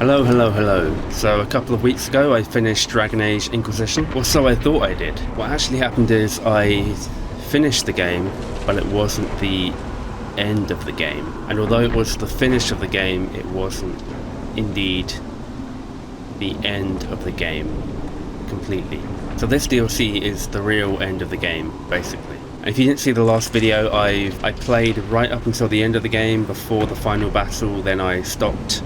Hello, hello, hello. So a couple of weeks ago I finished Dragon Age Inquisition, or so I thought I did. What actually happened is I finished the game, but it wasn't the end of the game. And although it was the finish of the game, it wasn't indeed the end of the game completely. So this DLC is the real end of the game, basically. And if you didn't see the last video, I played right up until the end of the game before the final battle, then I stopped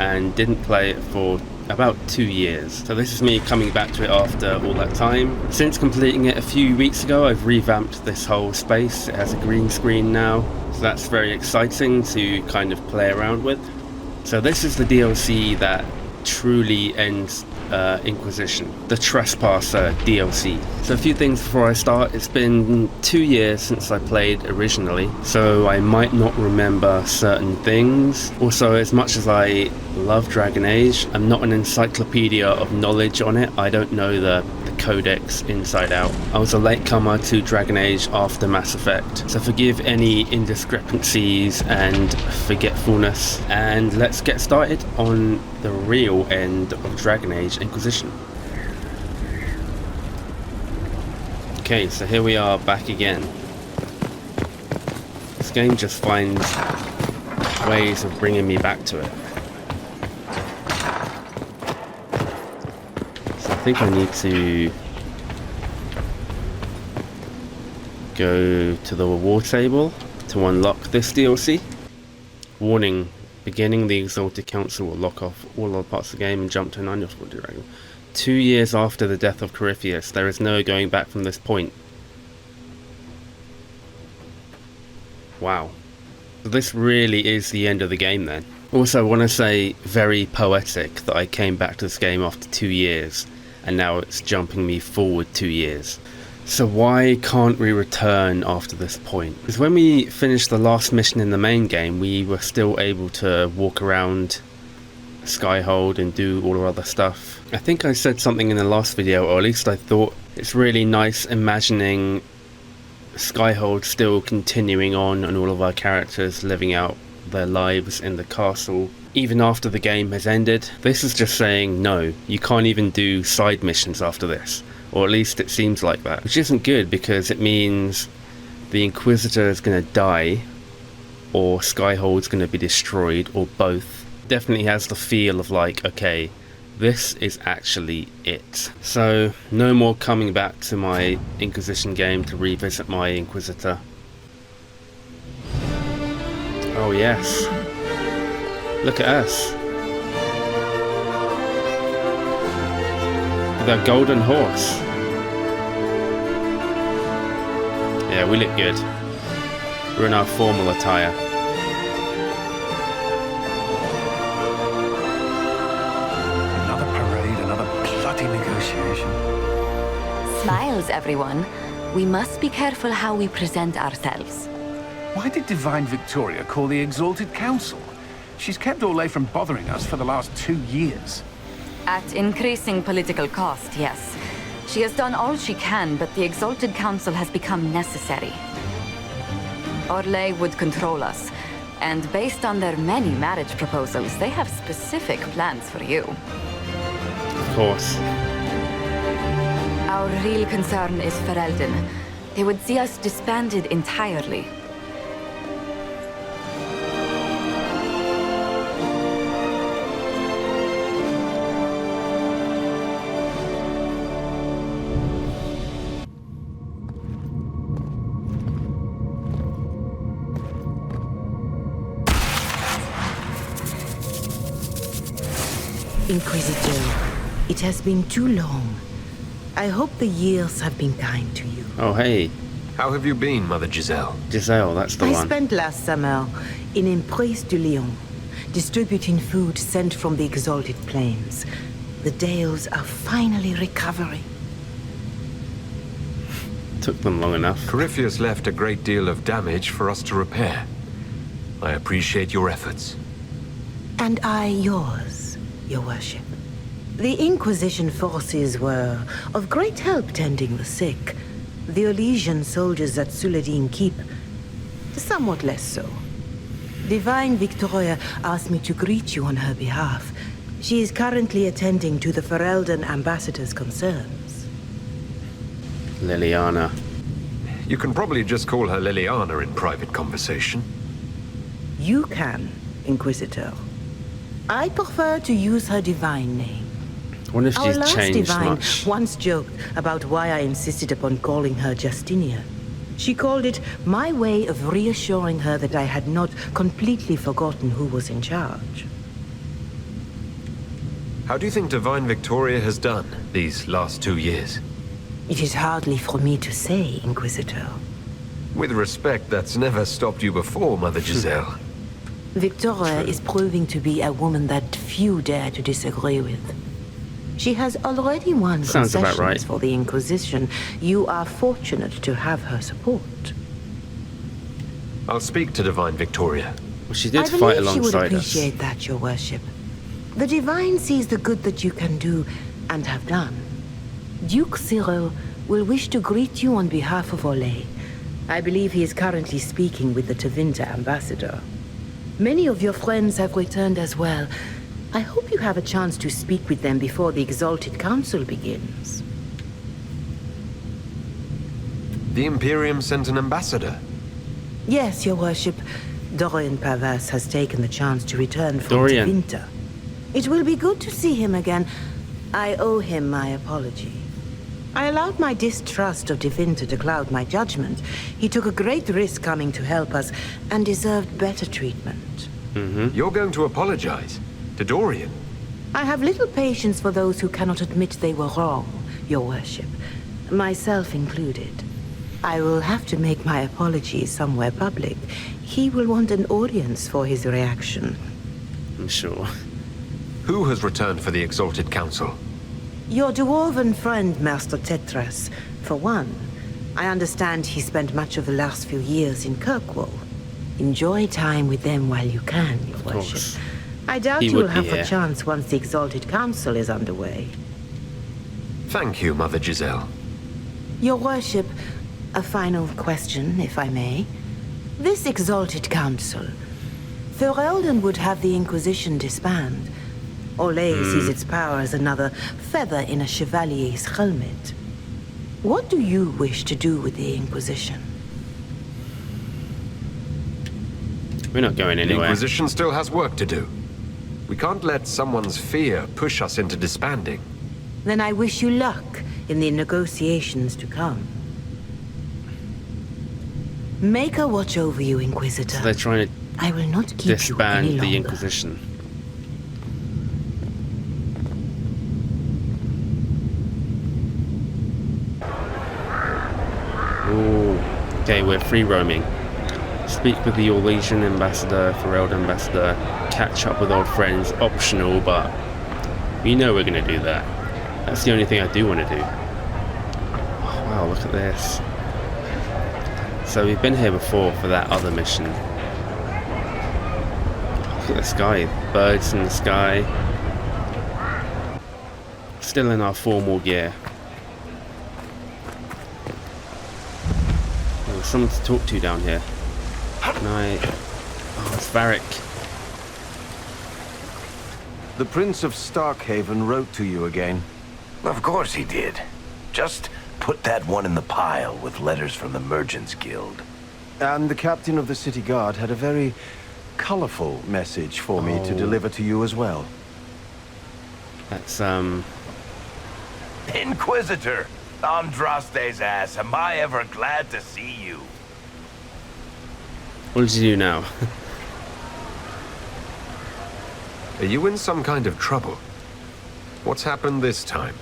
and didn't play it for about 2 years. So this is me coming back to it after all that time. Since completing it a few weeks ago, I've revamped this whole space. It has a green screen now, so that's very exciting to kind of play around with. So this is the DLC that truly ends Inquisition, the Trespasser DLC. So a few things before I start. It's been 2 years since I played originally, so I might not remember certain things. Also, as much as I love Dragon Age, I'm not an encyclopedia of knowledge on it. I don't know the codex inside out. I was a latecomer to Dragon Age after Mass Effect, so forgive any indiscrepancies and forgetfulness, and let's get started on the real end of Dragon Age Inquisition. Okay, so here we are back again. This game just finds ways of bringing me back to it. I think I need to go to the war table to unlock this DLC. Warning, beginning the Exalted Council will lock off all other parts of the game and jump to an unusable dragon. 2 years after the death of Corypheus, there is no going back from this point. Wow. So this really is the end of the game then. Also, I want to say very poetic that I came back to this game after 2 years. And now it's jumping me forward 2 years. So why can't we return after this point? Because when we finished the last mission in the main game, we were still able to walk around Skyhold and do all our other stuff. I think I said something in the last video, or at least I thought it's really nice imagining Skyhold still continuing on and all of our characters living out their lives in the castle even after the game has ended. This is just saying no, you can't even do side missions after this, or at least it seems like that, which isn't good because it means the Inquisitor is going to die or Skyhold's going to be destroyed, or both. Definitely has the feel of like, okay, this is actually it. So no more coming back to my Inquisition game to revisit my Inquisitor. Oh yes, look at us with our golden horse. Yeah, we look good. We're in our formal attire. Another parade, another bloody negotiation. Smiles, everyone. We must be careful how we present ourselves. Why did Divine Victoria call the Exalted Council? She's kept Orlais from bothering us for the last 2 years. At increasing political cost, yes. She has done all she can, but the Exalted Council has become necessary. Orlais would control us, and based on their many marriage proposals, they have specific plans for you. Of course. Our real concern is Ferelden. They would see us disbanded entirely. Inquisitor, it has been too long. I hope the years have been kind to you. Oh hey. How have you been, Mother Giselle? Giselle, that's the I one. spent last summer in Emprise de Lyon, distributing food sent from the Exalted Plains. The Dales are finally recovering. Took them long enough. Corypheus left a great deal of damage for us to repair. I appreciate your efforts. And I yours, your worship. The Inquisition forces were of great help tending the sick. The Elysian soldiers at Suladin Keep, somewhat less so. Divine Victoria asked me to greet you on her behalf. She is currently attending to the Ferelden ambassador's concerns. Liliana. You can probably just call her Liliana in private conversation. You can, Inquisitor. I prefer to use her divine name. I wonder if Our she's last changed divine much. once joked about why I insisted upon calling her Justinia. She called it my way of reassuring her that I had not completely forgotten who was in charge. How do you think Divine Victoria has done these last 2 years? It is hardly for me to say, Inquisitor. With respect, that's never stopped you before, Mother Giselle. Victoria is proving to be a woman that few dare to disagree with. She has already won Sounds about concessions right. for the Inquisition. You are fortunate to have her support. I'll speak to Divine Victoria. Well, she did I fight believe she would alongside us. appreciate that, Your Worship. The Divine sees the good that you can do and have done. Duke Cyril will wish to greet you on behalf of Olay. I believe he is currently speaking with the Tevinter ambassador. Many of your friends have returned as well. I hope you have a chance to speak with them before the Exalted Council begins. The Imperium sent an ambassador. Yes, Your Worship. Dorian Pavas has taken the chance to return from Dorian. Tevinter. It will be good to see him again. I owe him my apology. I allowed my distrust of Tevinter to cloud my judgment. He took a great risk coming to help us and deserved better treatment. You're going to apologize to Dorian. I have little patience for those who cannot admit they were wrong, Your Worship. Myself included. I will have to make my apologies somewhere public. He will want an audience for his reaction. I'm sure. Who has returned for the Exalted Council? Your dwarven friend, Master Tetras, for one. I understand he spent much of the last few years in Kirkwall. Enjoy time with them while you can, Your course. Worship. I doubt He you will would be have here. a chance once the Exalted Council is underway. Thank you, Mother Giselle. Your Worship, a final question, if I may. This Exalted Council, Ferelden would have the Inquisition disband. Olay sees its power as another feather in a chevalier's helmet. What do you wish to do with the Inquisition? We're not going The anywhere. Inquisition still has work to do. We can't let someone's fear push us into disbanding. Then I wish you luck in the negotiations to come. Maker watch over you, Inquisitor. So they're trying to I will not keep you any disband longer. the Inquisition. Ooh. Okay, we're free roaming. Speak with the Orlesian ambassador, Ferelden ambassador, catch up with old friends, optional, but you know we're going to do that. That's the only thing I do want to do. Oh, wow, look at this. So we've been here before for that other mission. Look at the sky, birds in the sky. Still in our formal gear. Oh, there's someone to talk to down here. Can I... Oh, it's Varric. The Prince of Starkhaven wrote to you again. Of course he did. Just put that one in the pile with letters from the Merchants Guild. And the captain of the city guard had a very colorful message for me to deliver to you as well. That's, Inquisitor! Andraste's ass, am I ever glad to see you? what did you do now? Are you in some kind of trouble? What's happened this time?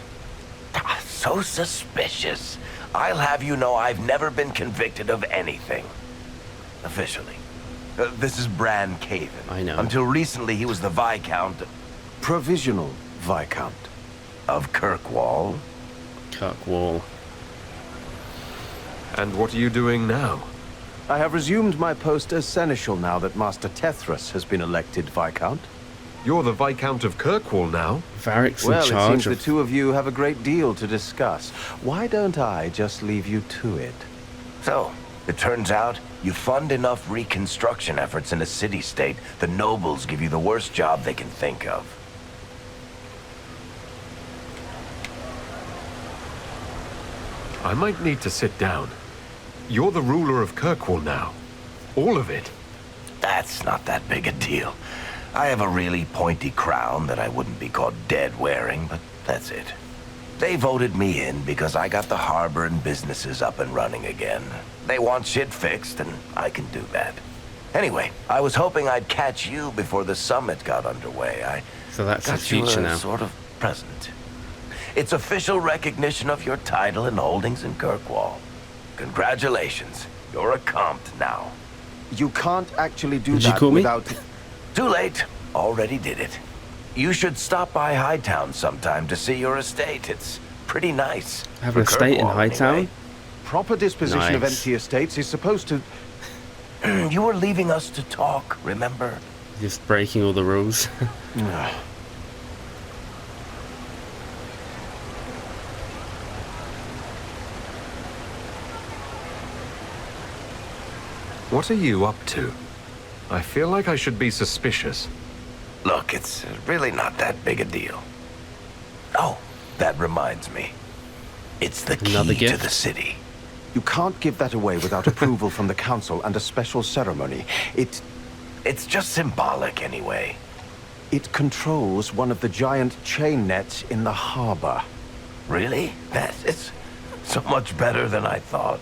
So suspicious. I'll have you know I've never been convicted of anything. Officially. This is Bran Caven. I know. Until recently he was the Viscount Provisional Viscount. of Kirkwall. Kirkwall. And what are you doing now? I have resumed my post as seneschal now that Master Tethrus has been elected Viscount. You're the Viscount of Kirkwall now. Varric's in Well, it charge seems the of... two of you have a great deal to discuss. Why don't I just leave you to it? So, it turns out you fund enough reconstruction efforts in a city-state, the nobles give you the worst job they can think of. I might need to sit down. You're the ruler of Kirkwall now. All of it. That's not that big a deal. I have a really pointy crown that I wouldn't be caught dead wearing, but that's it. They voted me in because I got the harbor and businesses up and running again. They want shit fixed, and I can do that. Anyway, I was hoping I'd catch you before the summit got underway. So that's got his future you a now. sort of present. It's official recognition of your title and holdings in Kirkwall. Congratulations, you're a compt now. You can't actually do Did you that call me? without... Too late. Already did it. You should stop by Hightown sometime to see your estate. It's pretty nice. Have For an estate in Kirkwall, Hightown? anyway. Proper disposition of Nice. empty estates is supposed to... You were leaving us to talk, remember? Just breaking all the rules. What are you up to? I feel like I should be suspicious. Look, it's really not that big a deal. Oh, that reminds me. It's the Another key to gift? the city. You can't give that away without approval from the council and a special ceremony. It's just symbolic anyway. It controls one of the giant chain nets in the harbor. Really? That is so much better than I thought.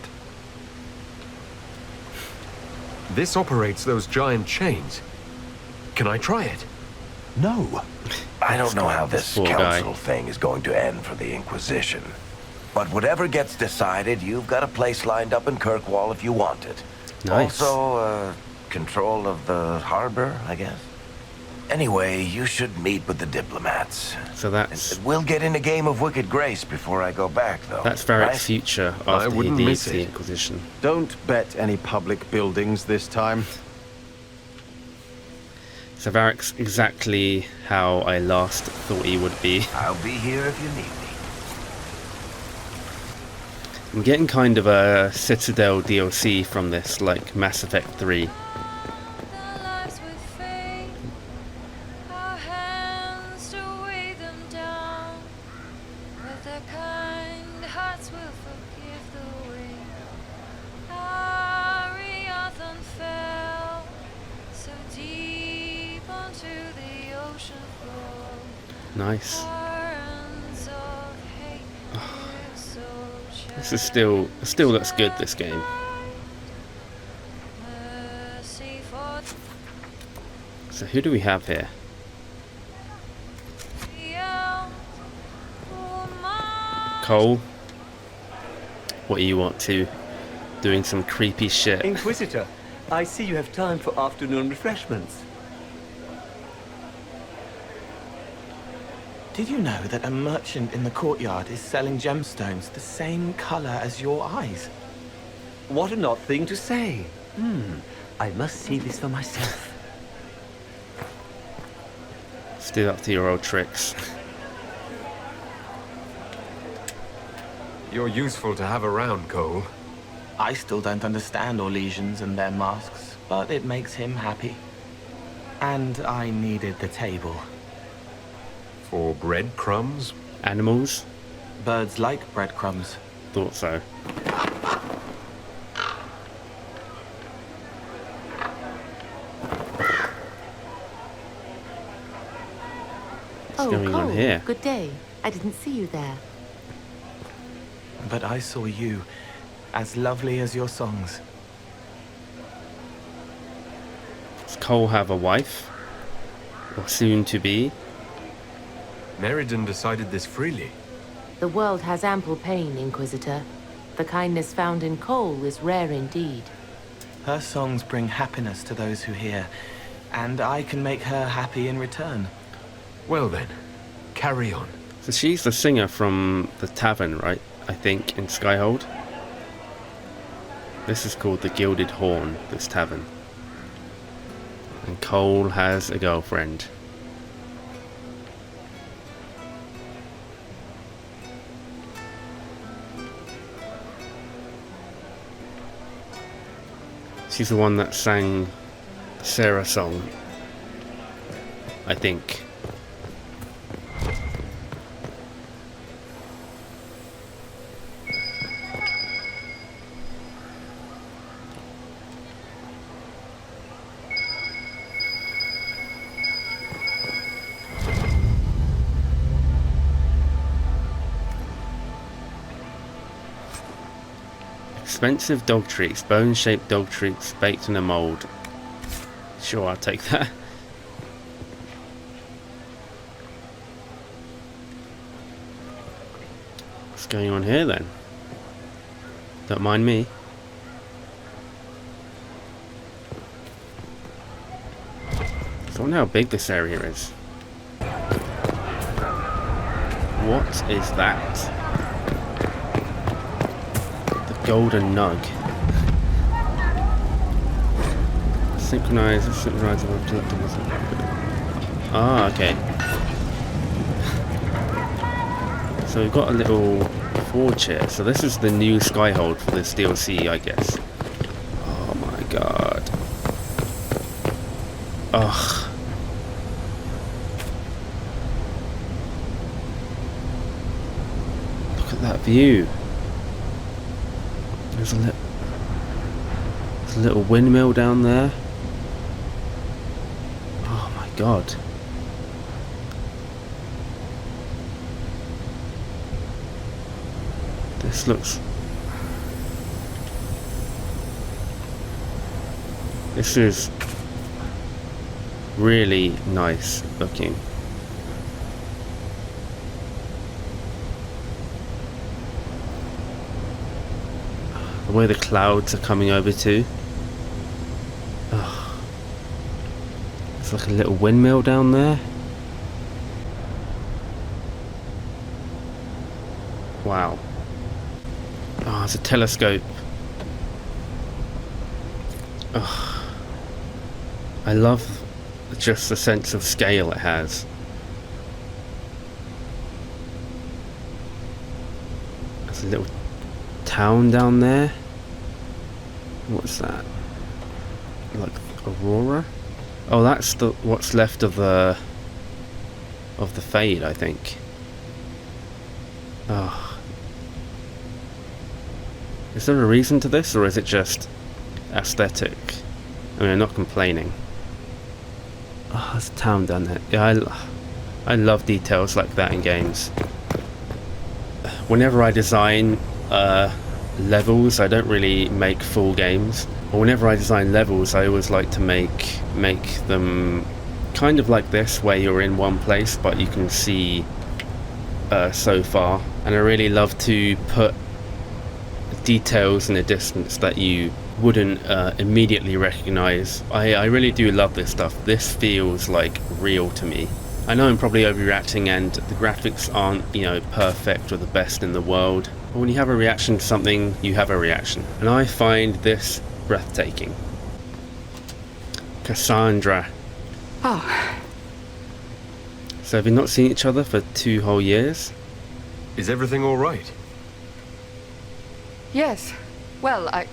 This operates those giant chains. Can I try it? No. I don't know how this Poor guy. council thing is going to end for the Inquisition. But whatever gets decided, you've got a place lined up in Kirkwall if you want it. Nice. Also, control of the harbor, I guess. Anyway, you should meet with the diplomats. So that's We'll get in a game of Wicked Grace before I go back, though. Varric's right? future after he wouldn't leaves miss the it. Inquisition. Don't bet any public buildings this time. So Varric's exactly how I last thought he would be. I'll be here if you need me. I'm getting kind of a Citadel DLC from this, like Mass Effect 3. Nice. This is still looks good, this game. So who do we have here? Cole, what are you up to? Doing some creepy shit. Inquisitor, I see you have time for afternoon refreshments. Did you know that a merchant in the courtyard is selling gemstones the same color as your eyes? What an odd thing to say. I must see this for myself. Still up to your old tricks. You're useful to have around, Cole. I still don't understand Orlesians and their masks, but it makes him happy. And I needed the table. For breadcrumbs? Animals? Birds like breadcrumbs. Thought so. What's going on here? Good day. I didn't see you there. But I saw you, as lovely as your songs. Does Cole have a wife? Or soon to be? Meriden decided this freely. The world has ample pain, Inquisitor. The kindness found in Cole is rare indeed. Her songs bring happiness to those who hear, and I can make her happy in return. Well then, carry on. So she's the singer from the tavern, right? I think, in Skyhold. This is called the Gilded Horn, this tavern. And Cole has a girlfriend. She's the one that sang the Sarah song, I think. Expensive dog treats. Bone-shaped dog treats baked in a mold. Sure, I'll take that. What's going on here then? Don't mind me. I wonder how big this area is. What is that? The golden nug. Synchronize with collectibles. Ah, okay. So we've got a little forge here. So this is the new Skyhold for this DLC, I guess. Oh my god. Ugh. Look at that view. There's a little windmill down there. Oh my god. This looks... This is really nice looking. The way the clouds are coming over too. Oh. It's like a little windmill down there. Wow. Oh, it's a telescope. Oh. I love just the sense of scale it has. There's a little town down there. What's that? Like Aurora? Oh, that's the what's left of the Fade, I think. Oh. Is there a reason to this, or is it just aesthetic? I mean, I'm not complaining. Oh, there's a town down there. Yeah, I love details like that in games. Whenever I design levels, I don't really make full games. But whenever I design levels, I always like to make them kind of like this, where you're in one place, but you can see so far. And I really love to put details in a distance that you wouldn't immediately recognize. I really do love this stuff. This feels like real to me. I know I'm probably overreacting and the graphics aren't, you know, perfect or the best in the world. But when you have a reaction to something, you have a reaction. And I find this breathtaking. Cassandra. Oh. So have you not seen each other for 2 whole years? Is everything all right? Yes. Well, I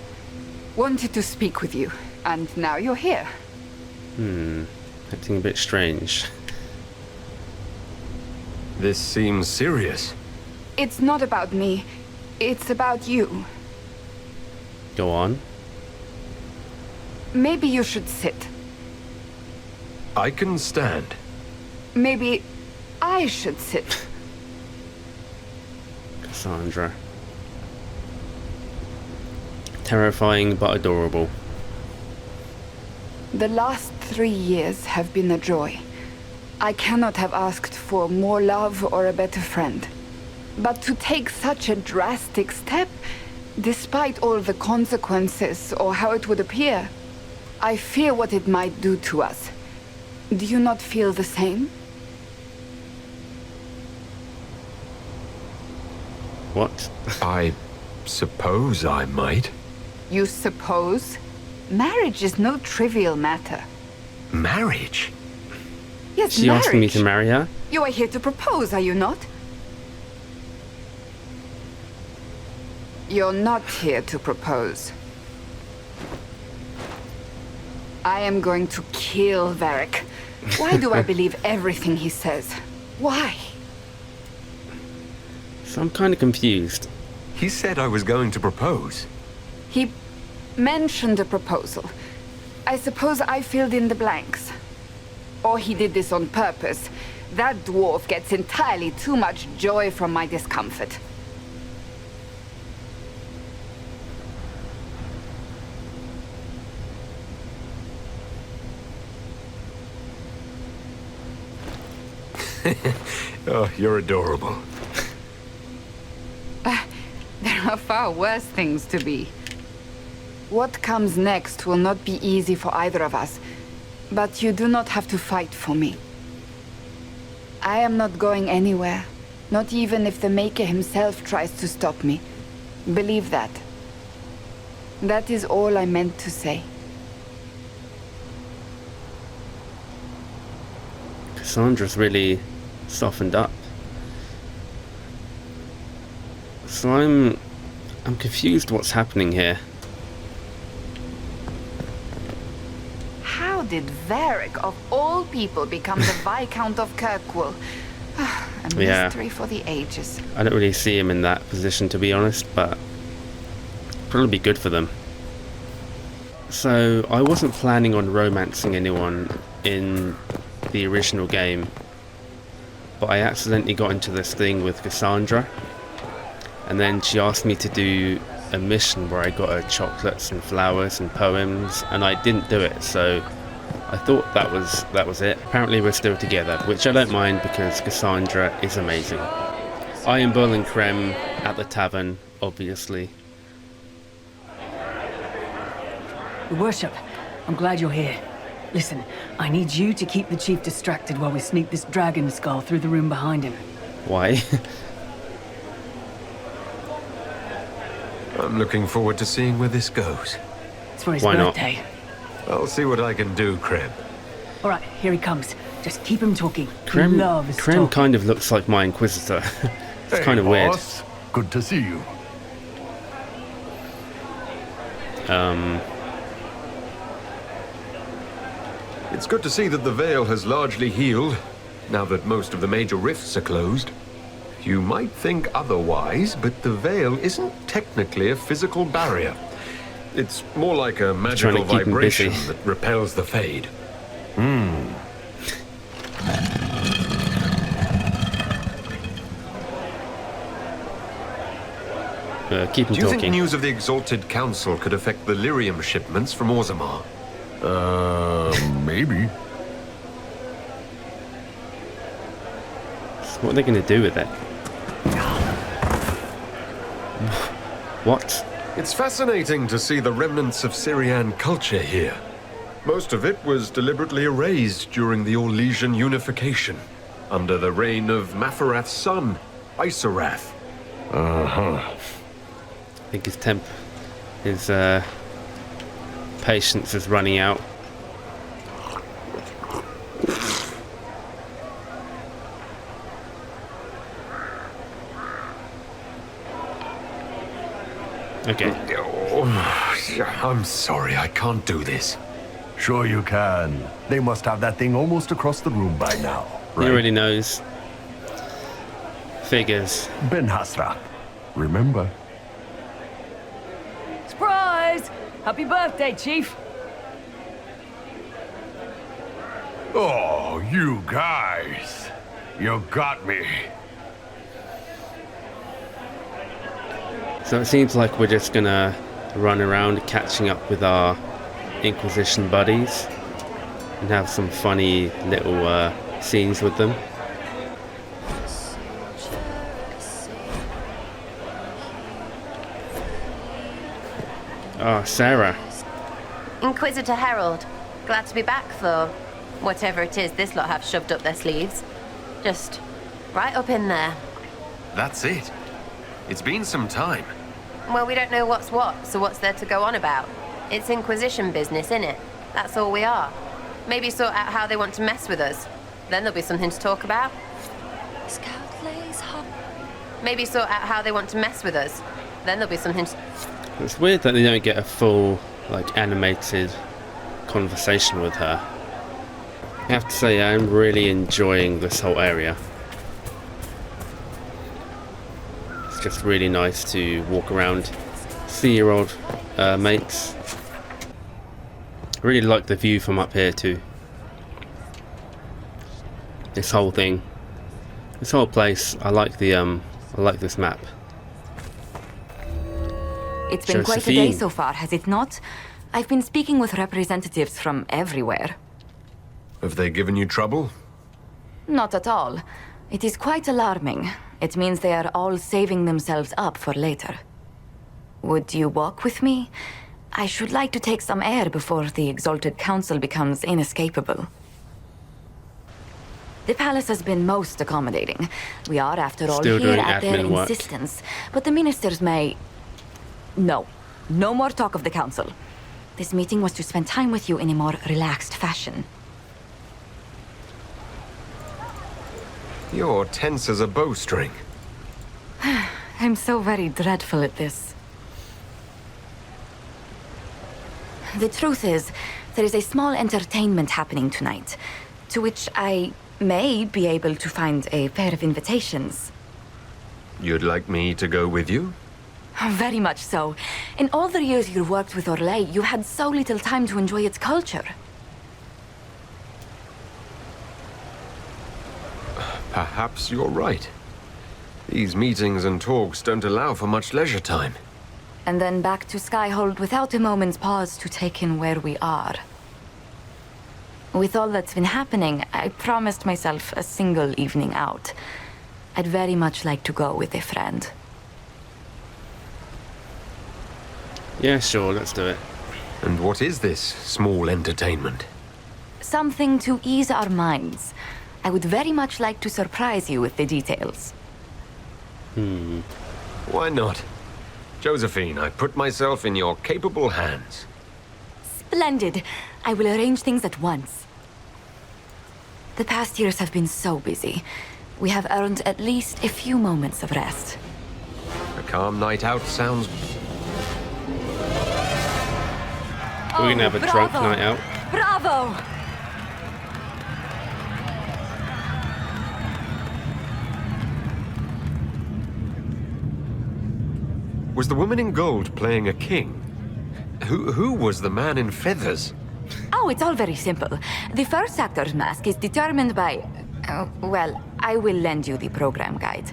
wanted to speak with you, and now you're here. Acting a bit strange. This seems serious. It's not about me. It's about you. Go on. Maybe you should sit. I can stand. Maybe I should sit. Cassandra. Terrifying but adorable. The last 3 years have been a joy. I cannot have asked for more love or a better friend. But to take such a drastic step, despite all the consequences or how it would appear, I fear what it might do to us. Do you not feel the same? What? I suppose I might. You suppose? Marriage is no trivial matter. Marriage? Yes, She marriage. asking me to marry her? You are here to propose, are you not? You're not here to propose. I am going to kill Varric. Why do I believe everything he says? Why? So I'm kind of confused. He said I was going to propose. He mentioned a proposal. I suppose I filled in the blanks. Or he did this on purpose. That dwarf gets entirely too much joy from my discomfort. Oh, you're adorable. There are far worse things to be. What comes next will not be easy for either of us, but you do not have to fight for me. I am not going anywhere, not even if the Maker himself tries to stop me. Believe that. That is all I meant to say. Cassandra's really softened up. So I'm confused what's happening here. How did Varric, of all people, become the Viscount of Kirkwall? A mystery for the ages. I don't really see him in that position, to be honest, but probably be good for them. So I wasn't planning on romancing anyone in the original game, but I accidentally got into this thing with Cassandra, and then she asked me to do a mission where I got her chocolates and flowers and poems, and I didn't do it, so I thought that was it. Apparently we're still together, which I don't mind because Cassandra is amazing. I am Bull and Krem at the tavern, obviously. Your Worship, I'm glad you're here. Listen, I need you to keep the Chief distracted while we sneak this dragon skull through the room behind him. Why? I'm looking forward to seeing where this goes. It's for his Why not? birthday. I'll see what I can do, Krem. All right, here he comes. Just keep him talking. He loves Krem talking. kind of looks like my Inquisitor. It's kind of weird. Boss. Good to see you. It's good to see that the Veil has largely healed, now that most of the major rifts are closed. You might think otherwise, but the Veil isn't technically a physical barrier. It's more like a magical vibration that repels the Fade. Keep him Do you talking. think news of the Exalted Council could affect the lyrium shipments from Orzammar? Maybe. So what are they going to do with it? What? It's fascinating to see the remnants of Syrian culture here. Most of it was deliberately erased during the Orlesian unification, under the reign of Mafarath's son, Isarath. I think his patience is running out. Okay. Oh, I'm sorry, I can't do this. Sure you can. They must have that thing almost across the room by now, right? He already knows. Figures. Ben Hasra. Remember? Surprise! Happy birthday, Chief! Oh, you guys. You got me. So it seems like we're just gonna run around catching up with our Inquisition buddies and have some funny little scenes with them. Ah, Sarah. Inquisitor Herald. Glad to be back, though. Whatever it is this lot have shoved up their sleeves. Just right up in there. That's it. It's been some time. Well, we don't know what's what, so what's there to go on about? It's Inquisition business, innit? That's all we are. Maybe sort out how they want to mess with us. Then there'll be something to talk about. Maybe sort out how they want to mess with us. Then there'll be something to... It's weird that they don't get a full, like, animated conversation with her. I have to say, I'm really enjoying this whole area. It's just really nice to walk around, see your old mates. I really like the view from up here too. This whole thing, this whole place. I like this map. It's been quite a day so far, has it not? I've been speaking with representatives from everywhere. Have they given you trouble? Not at all. It is quite alarming. It means they are all saving themselves up for later. Would you walk with me? I should like to take some air before the Exalted Council becomes inescapable. The palace has been most accommodating. We are, after all, Still here doing at their admin work. insistence. But the ministers may... No. No more talk of the council. This meeting was to spend time with you in a more relaxed fashion. You're tense as a bowstring. I'm so very dreadful at this. The truth is, there is a small entertainment happening tonight, to which I may be able to find a pair of invitations. You'd like me to go with you? Very much so. In all the years you worked with Orlais, you had so little time to enjoy its culture. Perhaps you're right. These meetings and talks don't allow for much leisure time. And then back to Skyhold without a moment's pause to take in where we are. With all that's been happening, I promised myself a single evening out. I'd very much like to go with a friend. Yeah, sure, let's do it. And what is this small entertainment? Something to ease our minds. I would very much like to surprise you with the details. Why not? Josephine, I put myself in your capable hands. Splendid. I will arrange things at once. The past years have been so busy. We have earned at least a few moments of rest. A calm night out sounds... We're gonna have a drunk night out. Bravo! Was the woman in gold playing a king? Who was the man in feathers? Oh, it's all very simple. The first actor's mask is determined by... well, I will lend you the program guide.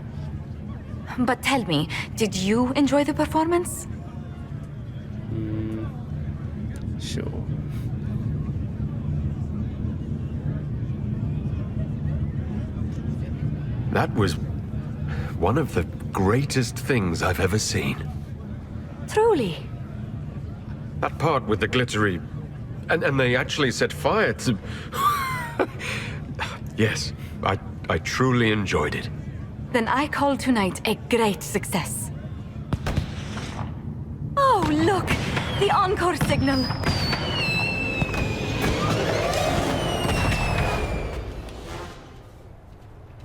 But tell me, did you enjoy the performance? Sure. That was one of the greatest things I've ever seen. Truly. That part with the glittery... And they actually set fire to... Yes, I truly enjoyed it. Then I call tonight a great success. Oh, look! The encore signal!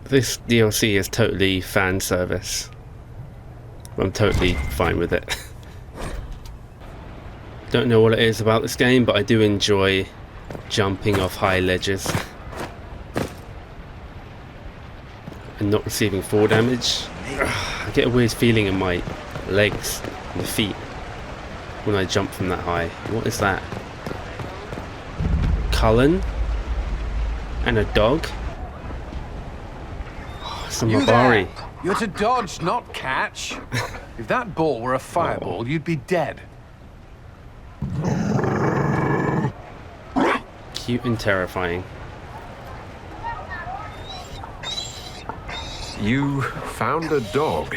This DLC is totally fan service. I'm totally fine with it. Don't know what it is about this game, but I do enjoy jumping off high ledges and not receiving fall damage. I get a weird feeling in my legs and the feet when I jump from that high. What is that? Cullen? And a dog? Oh, it's a Mabari. You're to dodge, not catch. If that ball were a fireball, you'd be dead. Cute and terrifying. You found a dog?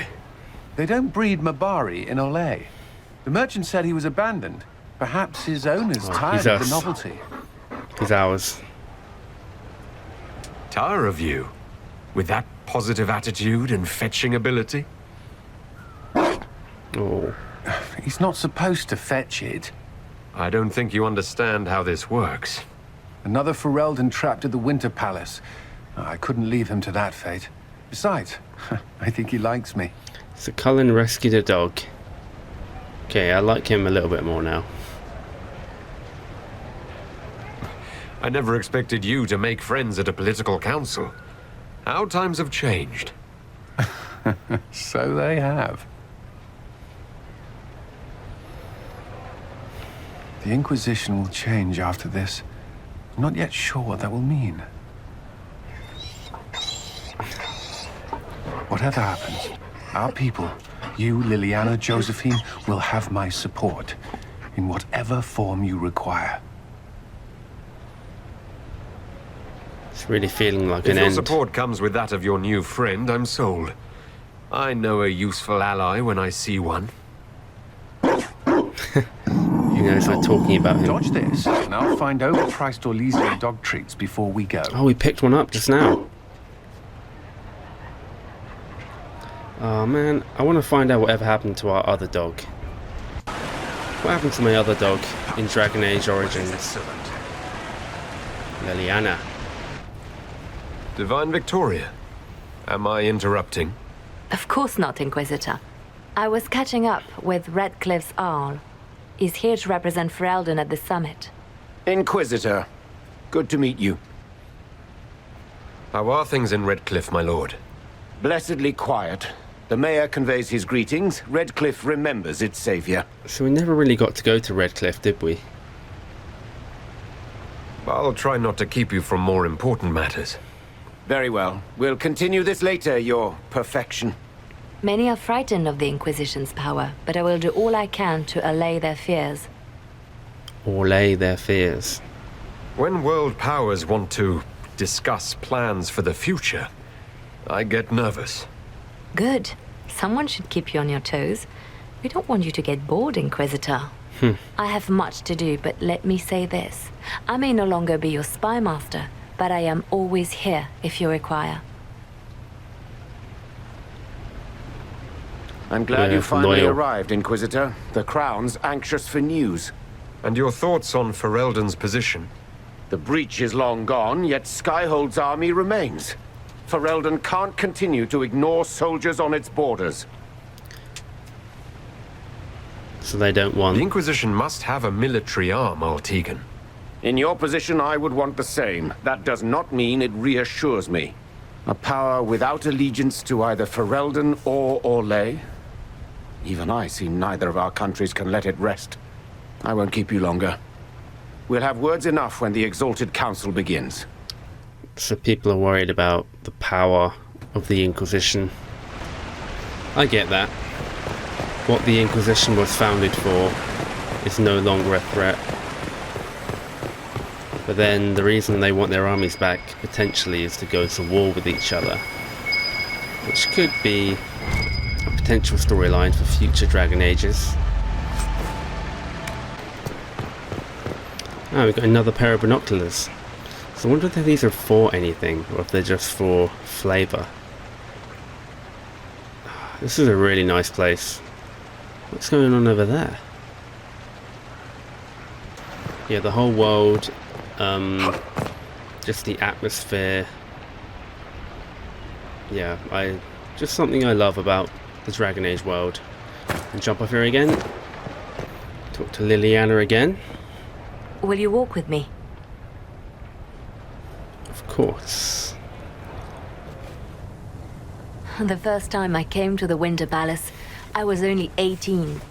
They don't breed Mabari in Orlais. The merchant said he was abandoned. Perhaps his owner's tired of the novelty. He's ours. Tire of you? With that positive attitude and fetching ability? Oh. He's not supposed to fetch it. I don't think you understand how this works. Another Ferelden trapped at the Winter Palace. I couldn't leave him to that fate. Besides, I think he likes me. So Cullen rescued a dog. Okay, I like him a little bit more now. I never expected you to make friends at a political council. How times have changed. So they have. The Inquisition will change after this. I'm not yet sure what that will mean. Whatever happens, our people, you, Liliana, Josephine, will have my support in whatever form you require. It's really feeling like If an your end. support comes with that of your new friend, I'm sold. I know a useful ally when I see one. You know, it's like talking about him. Dodge this, and I'll find overpriced Orlesian dog treats before we go. Oh, we picked one up just now. Oh man, I want to find out whatever happened to our other dog. What happened to my other dog in Dragon Age Origins? Liliana. Divine Victoria, am I interrupting? Of course not, Inquisitor. I was catching up with Redcliffe's Arl. He's here to represent Ferelden at the summit. Inquisitor, good to meet you. How are things in Redcliffe, my lord? Blessedly quiet. The mayor conveys his greetings. Redcliffe remembers its savior. So we never really got to go to Redcliffe, did we? I'll try not to keep you from more important matters. Very well. We'll continue this later, your perfection. Many are frightened of the Inquisition's power, but I will do all I can to allay their fears. Allay their fears. When world powers want to discuss plans for the future, I get nervous. Good. Someone should keep you on your toes. We don't want you to get bored, Inquisitor. I have much to do, but let me say this. I may no longer be your spy master, but I am always here if you require. I'm glad you finally loyal. arrived, Inquisitor. The Crown's anxious for news. And your thoughts on Ferelden's position? The breach is long gone, yet Skyhold's army remains. Ferelden can't continue to ignore soldiers on its borders. So they don't want... The Inquisition must have a military arm, Altegan. In your position, I would want the same. That does not mean it reassures me. A power without allegiance to either Ferelden or Orlais? Even I see neither of our countries can let it rest. I won't keep you longer. We'll have words enough when the Exalted Council begins. So people are worried about the power of the Inquisition. I get that. What the Inquisition was founded for is no longer a threat. But then the reason they want their armies back potentially is to go to war with each other, which could be a potential storyline for future Dragon Ages. Ah, we've got another pair of binoculars. So I wonder if these are for anything, or if they're just for flavour. This is a really nice place. What's going on over there? Yeah, the whole world, just the atmosphere. Yeah, just something I love about the Dragon Age world. And jump off here again. Talk to Liliana again. Will you walk with me? Of course. The first time I came to the Winter Palace, I was only 18.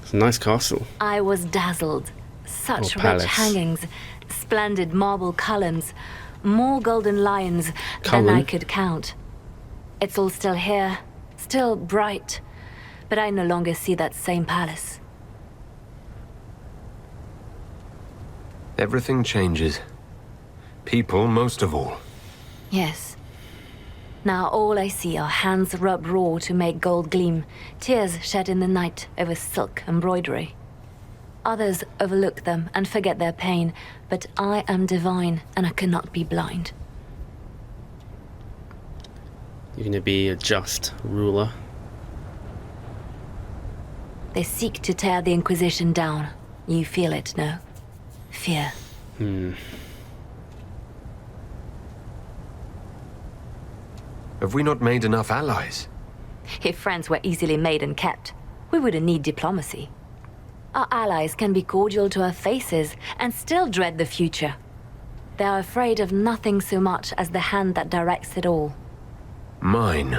It's a nice castle. I was dazzled. Such rich palace. hangings, splendid marble columns, more golden lions than Cullen? I could count. It's all still here, still bright, but I no longer see that same palace. Everything changes. People most of all. Yes. Now all I see are hands rubbed raw to make gold gleam, tears shed in the night over silk embroidery. Others overlook them and forget their pain, but I am divine and I cannot be blind. You're going to be a just ruler. They seek to tear the Inquisition down. You feel it, no? Fear. Have we not made enough allies? If friends were easily made and kept, we wouldn't need diplomacy. Our allies can be cordial to our faces and still dread the future. They are afraid of nothing so much as the hand that directs it all. Mine.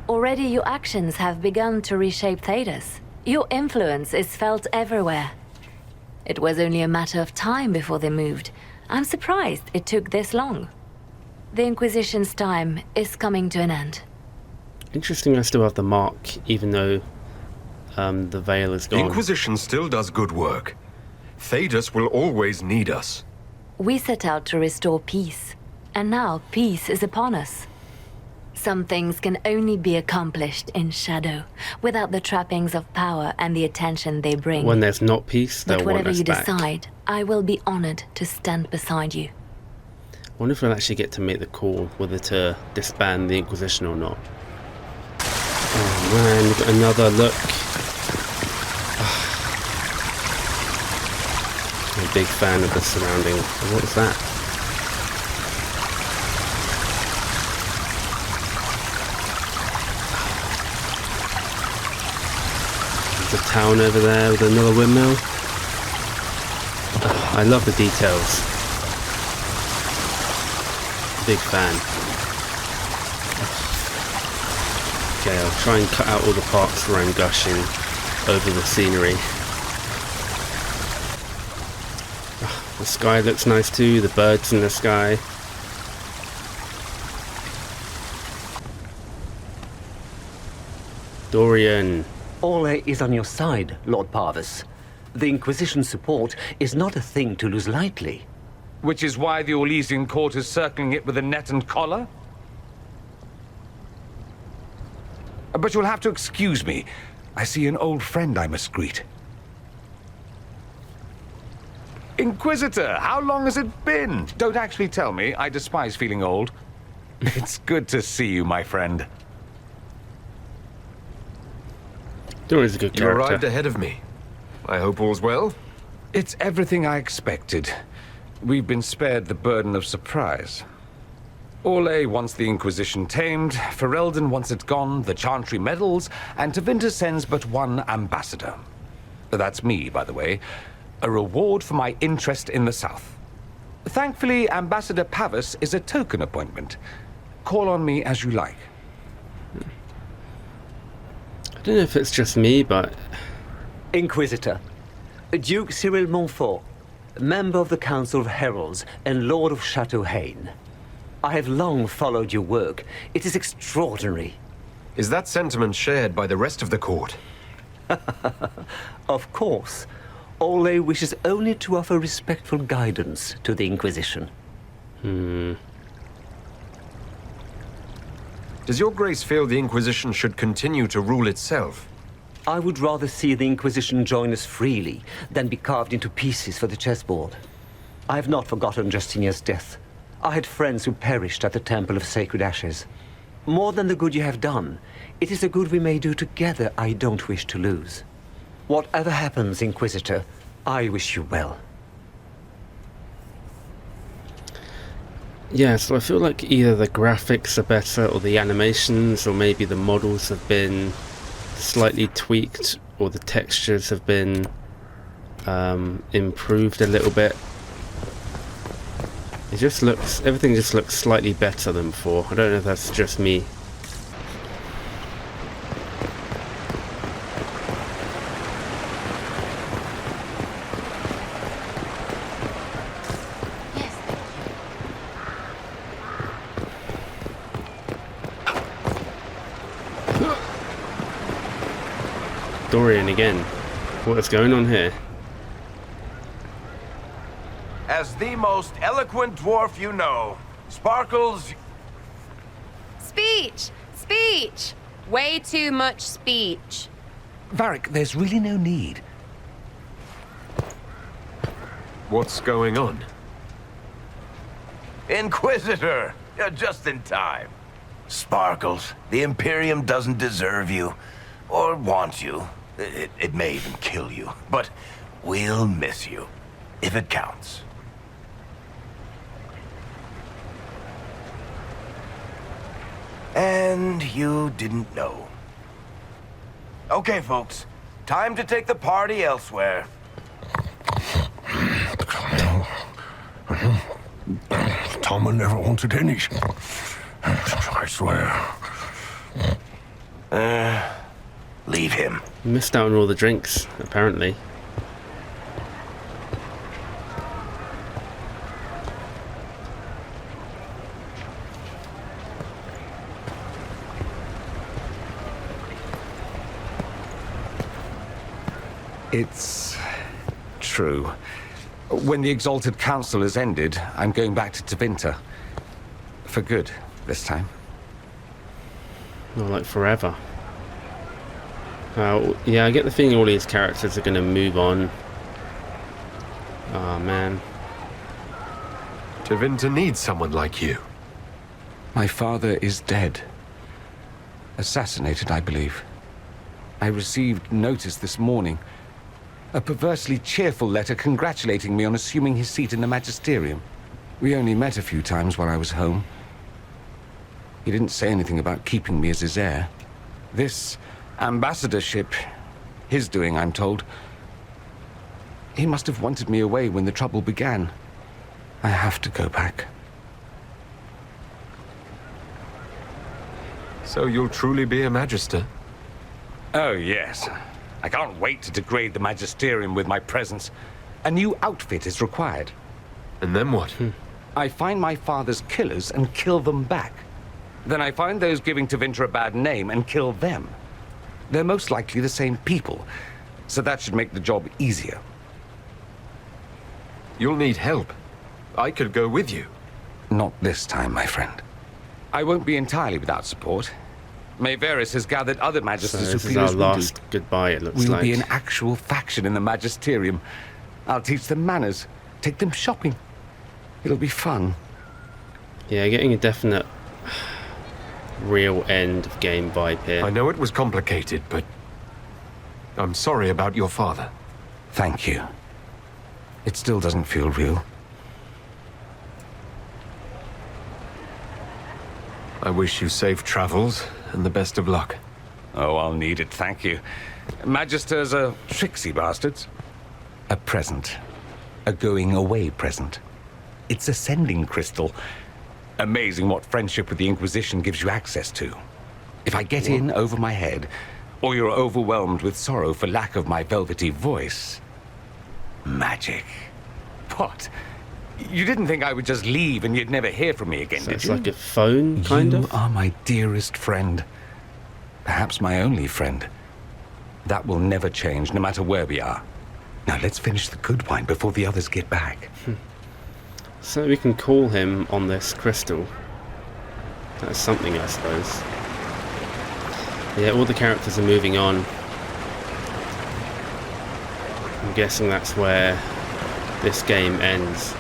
Already your actions have begun to reshape Thedas. Your influence is felt everywhere. It was only a matter of time before they moved. I'm surprised it took this long. The Inquisition's time is coming to an end. Interesting I still have the mark, even though the veil is The gone. Inquisition still does good work. Thedas will always need us. We set out to restore peace, and now peace is upon us. Some things can only be accomplished in shadow, without the trappings of power and the attention they bring. When there's not peace, they'll But want whatever us you back. decide, I will be honored to stand beside you. I wonder if we'll actually get to make the call whether to disband the Inquisition or not. Oh man, we've got another look. I'm a big fan of the surrounding. What was that? There's a town over there with another windmill. I love the details. Big fan. Okay, I'll try and cut out all the parts where I'm gushing over the scenery. The sky looks nice too, the birds in the sky. Dorian. Ole is on your side, Lord Parvis. The Inquisition's support is not a thing to lose lightly. Which is why the Orlesian court is circling it with a net and collar? But you'll have to excuse me. I see an old friend I must greet. Inquisitor, how long has it been? Don't actually tell me. I despise feeling old. It's good to see you, my friend. Dorian's a good You character. arrived ahead of me. I hope all's well. It's everything I expected. We've been spared the burden of surprise. Orlais wants the Inquisition tamed, Ferelden wants it gone, the Chantry meddles, and Tevinter sends but one ambassador. That's me, by the way. A reward for my interest in the South. Thankfully, Ambassador Pavis is a token appointment. Call on me as you like. I don't know if it's just me, but... Inquisitor, Duke Cyril Montfort, member of the Council of Heralds and Lord of Chateau Haine. I have long followed your work. It is extraordinary. Is that sentiment shared by the rest of the court? Of course. Ole wishes only to offer respectful guidance to the Inquisition. Does your grace feel the Inquisition should continue to rule itself? I would rather see the Inquisition join us freely than be carved into pieces for the chessboard. I have not forgotten Justinia's death. I had friends who perished at the Temple of Sacred Ashes. More than the good you have done, it is a good we may do together I don't wish to lose. Whatever happens, Inquisitor, I wish you well. Yeah, so I feel like either the graphics are better or the animations or maybe the models have been slightly tweaked or the textures have been improved a little bit. It just looks, everything just looks slightly better than before. I don't know if that's just me. Dorian again. What's going on here? As the most eloquent dwarf you know, Sparkles... Speech! Speech! Way too much speech. Varric, there's really no need. What's going on? Inquisitor! You're just in time. Sparkles, the Imperium doesn't deserve you, or want you. It may even kill you, but we'll miss you, if it counts. And you didn't know. Okay, folks. Time to take the party elsewhere. Tama never wanted any. I swear. Leave him. You missed out on all the drinks, apparently. It's true. When the Exalted Council has ended, I'm going back to Tevinter. For good, this time. Not like forever. Yeah, I get the feeling all these characters are going to move on. Oh, man. Tevinter needs someone like you. My father is dead. Assassinated, I believe. I received notice this morning. A perversely cheerful letter congratulating me on assuming his seat in the Magisterium. We only met a few times while I was home. He didn't say anything about keeping me as his heir. This ambassadorship, his doing, I'm told. He must have wanted me away when the trouble began. I have to go back. So you'll truly be a Magister? Oh, yes. I can't wait to degrade the Magisterium with my presence. A new outfit is required. And then what? I find my father's killers and kill them back. Then I find those giving Tevinter a bad name and kill them. They're most likely the same people, so that should make the job easier. You'll need help. I could go with you. Not this time, my friend. I won't be entirely without support. Mayveris has gathered other Magisters So who this is feel our as we last do. goodbye, it looks We'll like. be an actual faction in the Magisterium. I'll teach them manners, take them shopping. It'll be fun. Yeah, getting a definite real end of game vibe here. I know it was complicated, but I'm sorry about your father. Thank you. It still doesn't feel real. I wish you safe travels and the best of luck. Oh, I'll need it, thank you. Magisters are tricksy bastards. A present. A going-away present. It's a sending crystal. Amazing what friendship with the Inquisition gives you access to. If I get in over my head, or you're overwhelmed with sorrow for lack of my velvety voice... Magic. What? You didn't think I would just leave and you'd never hear from me again, So did it's you? like a phone, kind of? You are my dearest friend. Perhaps my only friend. That will never change, no matter where we are. Now let's finish the good wine before the others get back. So we can call him on this crystal. That's something, I suppose. Yeah, all the characters are moving on. I'm guessing that's where this game ends.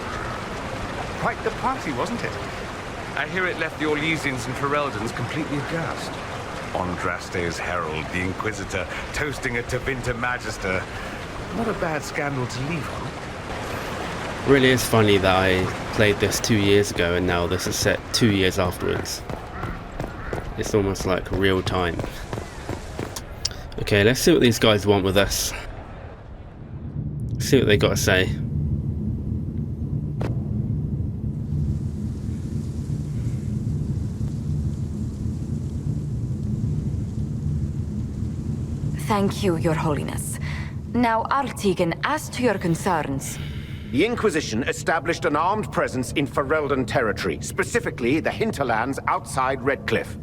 Quite the party, wasn't it? I hear it left the Orlesians and Fereldans completely aghast. Andraste's herald, the Inquisitor, toasting a Tevinter Magister. Not a bad scandal to leave on. Really is funny that I played this 2 years ago and now this is set 2 years afterwards. It's almost like real time. Okay, let's see what these guys want with us. See what they got to say. Thank you, Your Holiness. Now, Artigan, as to your concerns... The Inquisition established an armed presence in Ferelden territory, specifically the hinterlands outside Redcliffe.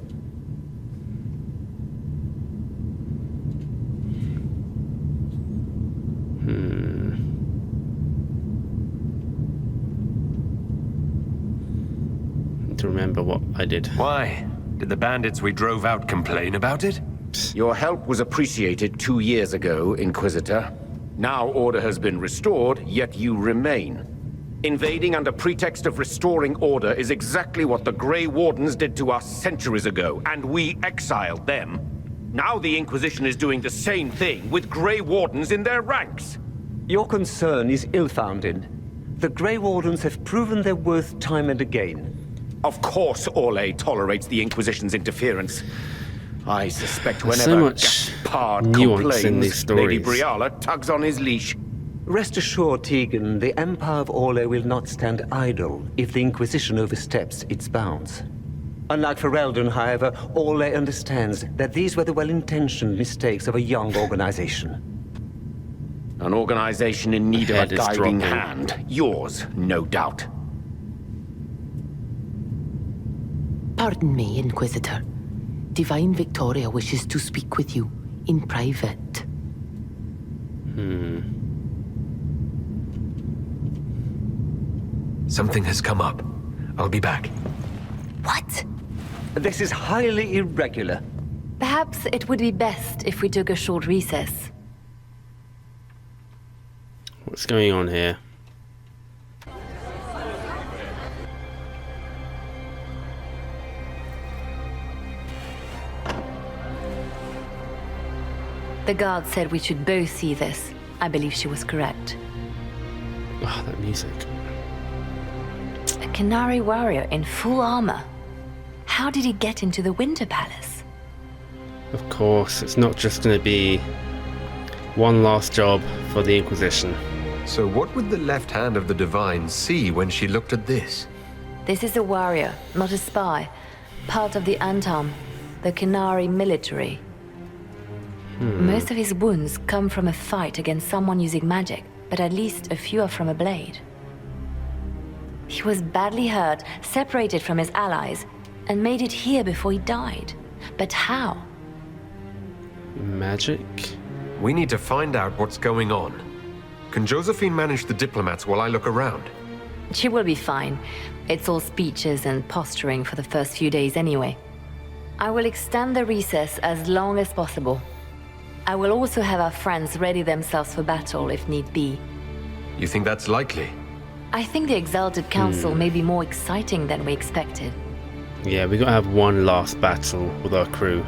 To remember what I did. Why? Did the bandits we drove out complain about it? Your help was appreciated 2 years ago, Inquisitor. Now order has been restored, yet you remain. Invading under pretext of restoring order is exactly what the Grey Wardens did to us centuries ago, and we exiled them. Now the Inquisition is doing the same thing with Grey Wardens in their ranks. Your concern is ill-founded. The Grey Wardens have proven their worth time and again. Of course Orlais tolerates the Inquisition's interference. I suspect There's whenever so much Gaspard nuance in complains, these stories. Lady Briala tugs on his leash. Rest assured, Tegan, the Empire of Orlais will not stand idle if the Inquisition oversteps its bounds. Unlike Ferelden, however, Orlais understands that these were the well-intentioned mistakes of a young organization. An organization in need of Head a is guiding dropping. hand. Yours, no doubt. Pardon me, Inquisitor. Divine Victoria wishes to speak with you in private. Something has come up. I'll be back. What? This is highly irregular. Perhaps it would be best if we took a short recess. What's going on here? The guard said we should both see this. I believe she was correct. Oh, that music. A Canary warrior in full armor. How did he get into the Winter Palace? Of course, it's not just going to be one last job for the Inquisition. So what would the left hand of the Divine see when she looked at this? This is a warrior, not a spy. Part of the Antam, the Canary military. Most of his wounds come from a fight against someone using magic, but at least a few are from a blade. He was badly hurt, separated from his allies, and made it here before he died. But how? Magic? We need to find out what's going on. Can Josephine manage the diplomats while I look around? She will be fine. It's all speeches and posturing for the first few days anyway. I will extend the recess as long as possible. I will also have our friends ready themselves for battle if need be. You think that's likely? I think the Exalted Council may be more exciting than we expected. Yeah, we got to have one last battle with our crew.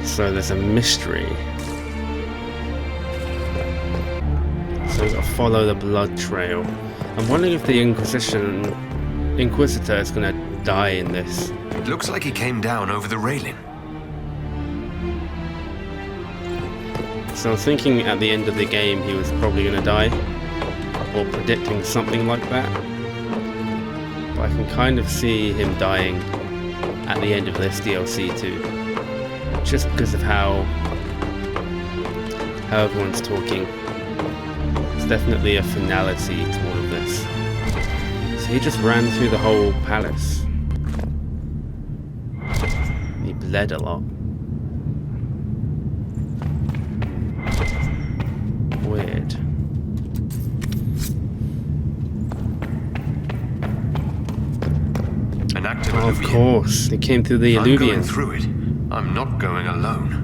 So there's a mystery. So we've got to follow the blood trail. I'm wondering if the Inquisitor is going to die in this. It looks like he came down over the railing. So I was thinking at the end of the game he was probably going to die, or predicting something like that. But I can kind of see him dying at the end of this DLC too, just because of how everyone's talking. There's definitely a finality to all of this. So he just ran through the whole palace. He bled a lot. Weird. An active Oh, of Illuvian. course, he came through the If I'm going Illuvian. through it, I'm not going alone.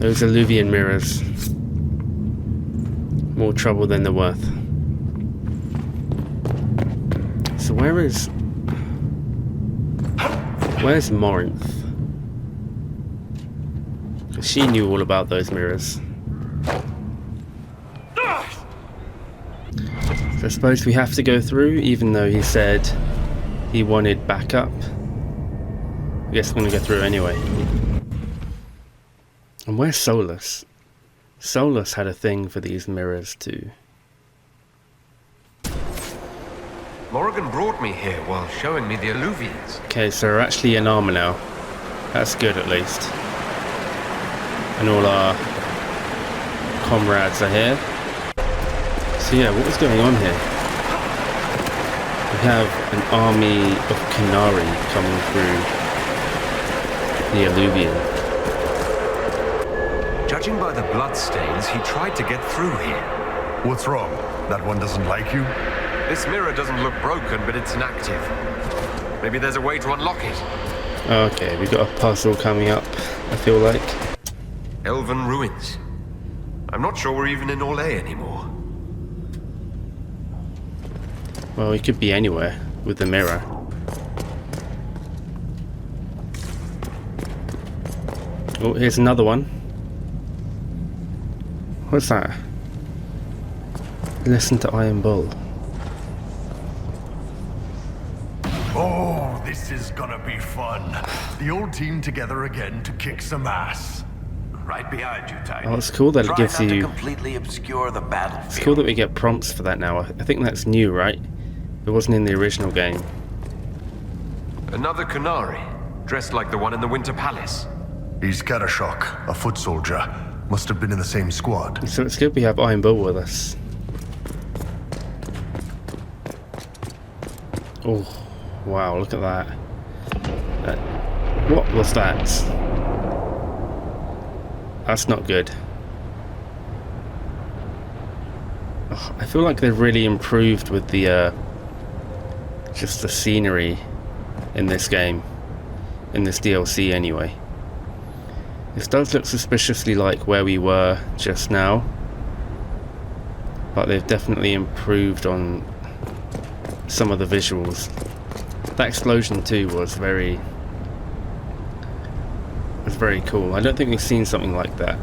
Those Illuvian mirrors. More trouble than they're worth. So where's Morinth? She knew all about those mirrors. So I suppose we have to go through, even though he said he wanted backup. I guess I'm gonna go through anyway. And where's Solus? Solus had a thing for these mirrors too. Morrigan brought me here while showing me the Illuvians. Okay, so we're actually in armor now. That's good at least. And all our comrades are here. So yeah, what was going on here? We have an army of Canary coming through the Illuvian. Judging by the bloodstains, he tried to get through here. What's wrong? That one doesn't like you? This mirror doesn't look broken, but it's inactive. Maybe there's a way to unlock it. Okay, we got a puzzle coming up, I feel like. Elven ruins. I'm not sure we're even in Orlais anymore. Well, we could be anywhere with the mirror. Oh, here's another one. What's that? Listen to Iron Bull. Oh, this is gonna be fun. The old team together again to kick some ass. Right behind you, Titan. Oh, it's cool that it Try gives not to you... completely obscure the battlefield. It's cool that we get prompts for that now. I think that's new, right? It wasn't in the original game. Another Canary, dressed like the one in the Winter Palace. He's Karashok, a foot soldier. Must have been in the same squad. So it's good we have Iron Bull with us. Oh, wow, look at that. What was that? That's not good. Oh, I feel like they've really improved with the just the scenery in this game, in this DLC anyway. This does look suspiciously like where we were just now, but they've definitely improved on some of the visuals. That explosion too was very cool. I don't think we've seen something like that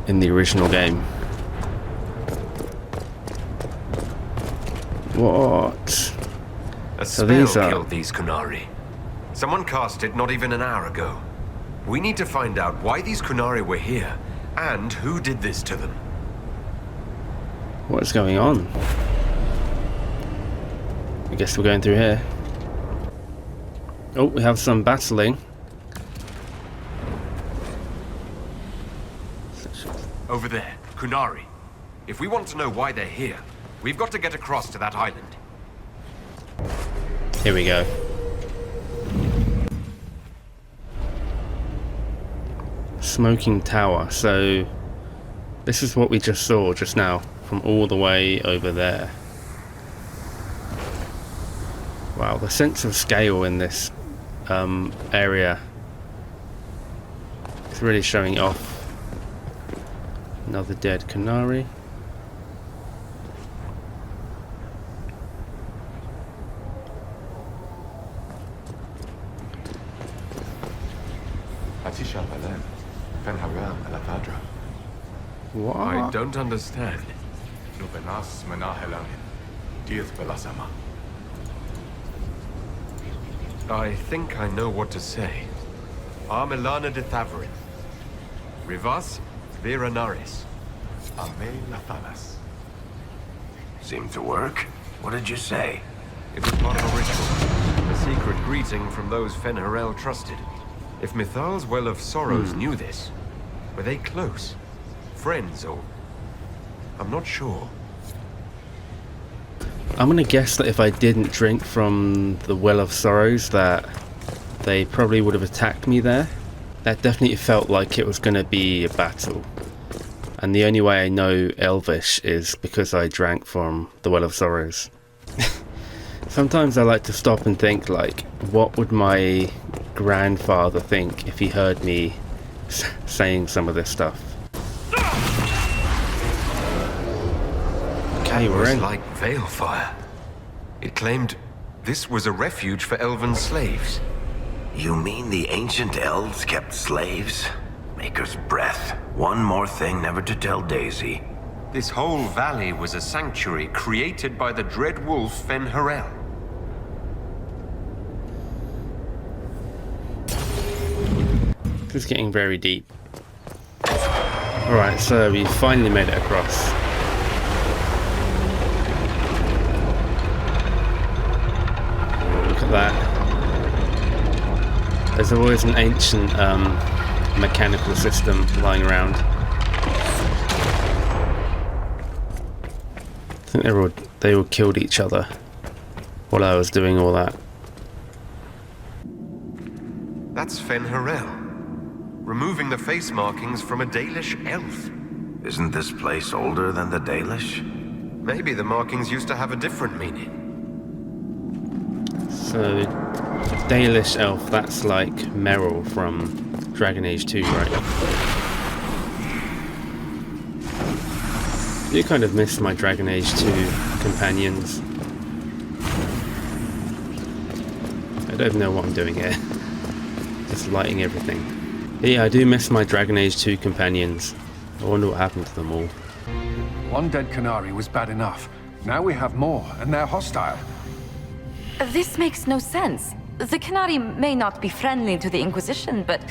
in the original game. What? A So spell killed these Kunari. Someone cast it not even an hour ago. We need to find out why these Kunari were here, and who did this to them. What's going on? I guess we're going through here. Oh, we have some battling. Over there, Kunari. If we want to know why they're here, we've got to get across to that island. Here we go. Smoking tower. So this is what we just saw just now from all the way over there. Wow, the sense of scale in this area is really showing off. Another dead Kunari. What? I don't understand. I think I know what to say. Armelana de Thavarin. Rivas Viranaris. Seemed to work. What did you say? It was part of a ritual. A secret greeting from those Fen'Harel trusted. If Mithal's Well of Sorrows knew this, were they close? Friends, or... I'm not sure. I'm gonna guess that if I didn't drink from the Well of Sorrows that they probably would have attacked me there. That definitely felt like it was gonna be a battle. And the only way I know Elvish is because I drank from the Well of Sorrows. Sometimes I like to stop and think, like, what would my grandfather think if he heard me saying some of this stuff? Okay, we're in. It was like Veilfire. It claimed this was a refuge for elven slaves. You mean the ancient elves kept slaves? Maker's breath. One more thing never to tell Daisy. This whole valley was a sanctuary created by the dread wolf Fen'Harel. This is getting very deep. Alright, so we finally made it across. Look at that. There's always an ancient mechanical system lying around. I think they all killed each other while I was doing all that. That's Fen'Harel. Removing the face markings from a Dalish elf. Isn't this place older than the Dalish? Maybe the markings used to have a different meaning. So, Dalish elf, that's like Meryl from Dragon Age 2, right? You kind of miss my Dragon Age 2 companions. I don't know what I'm doing here. Just lighting everything. But yeah, I do miss my Dragon Age 2 companions. I wonder what happened to them all. One dead Kunari was bad enough. Now we have more, and they're hostile. This makes no sense. The Kunari may not be friendly to the Inquisition, but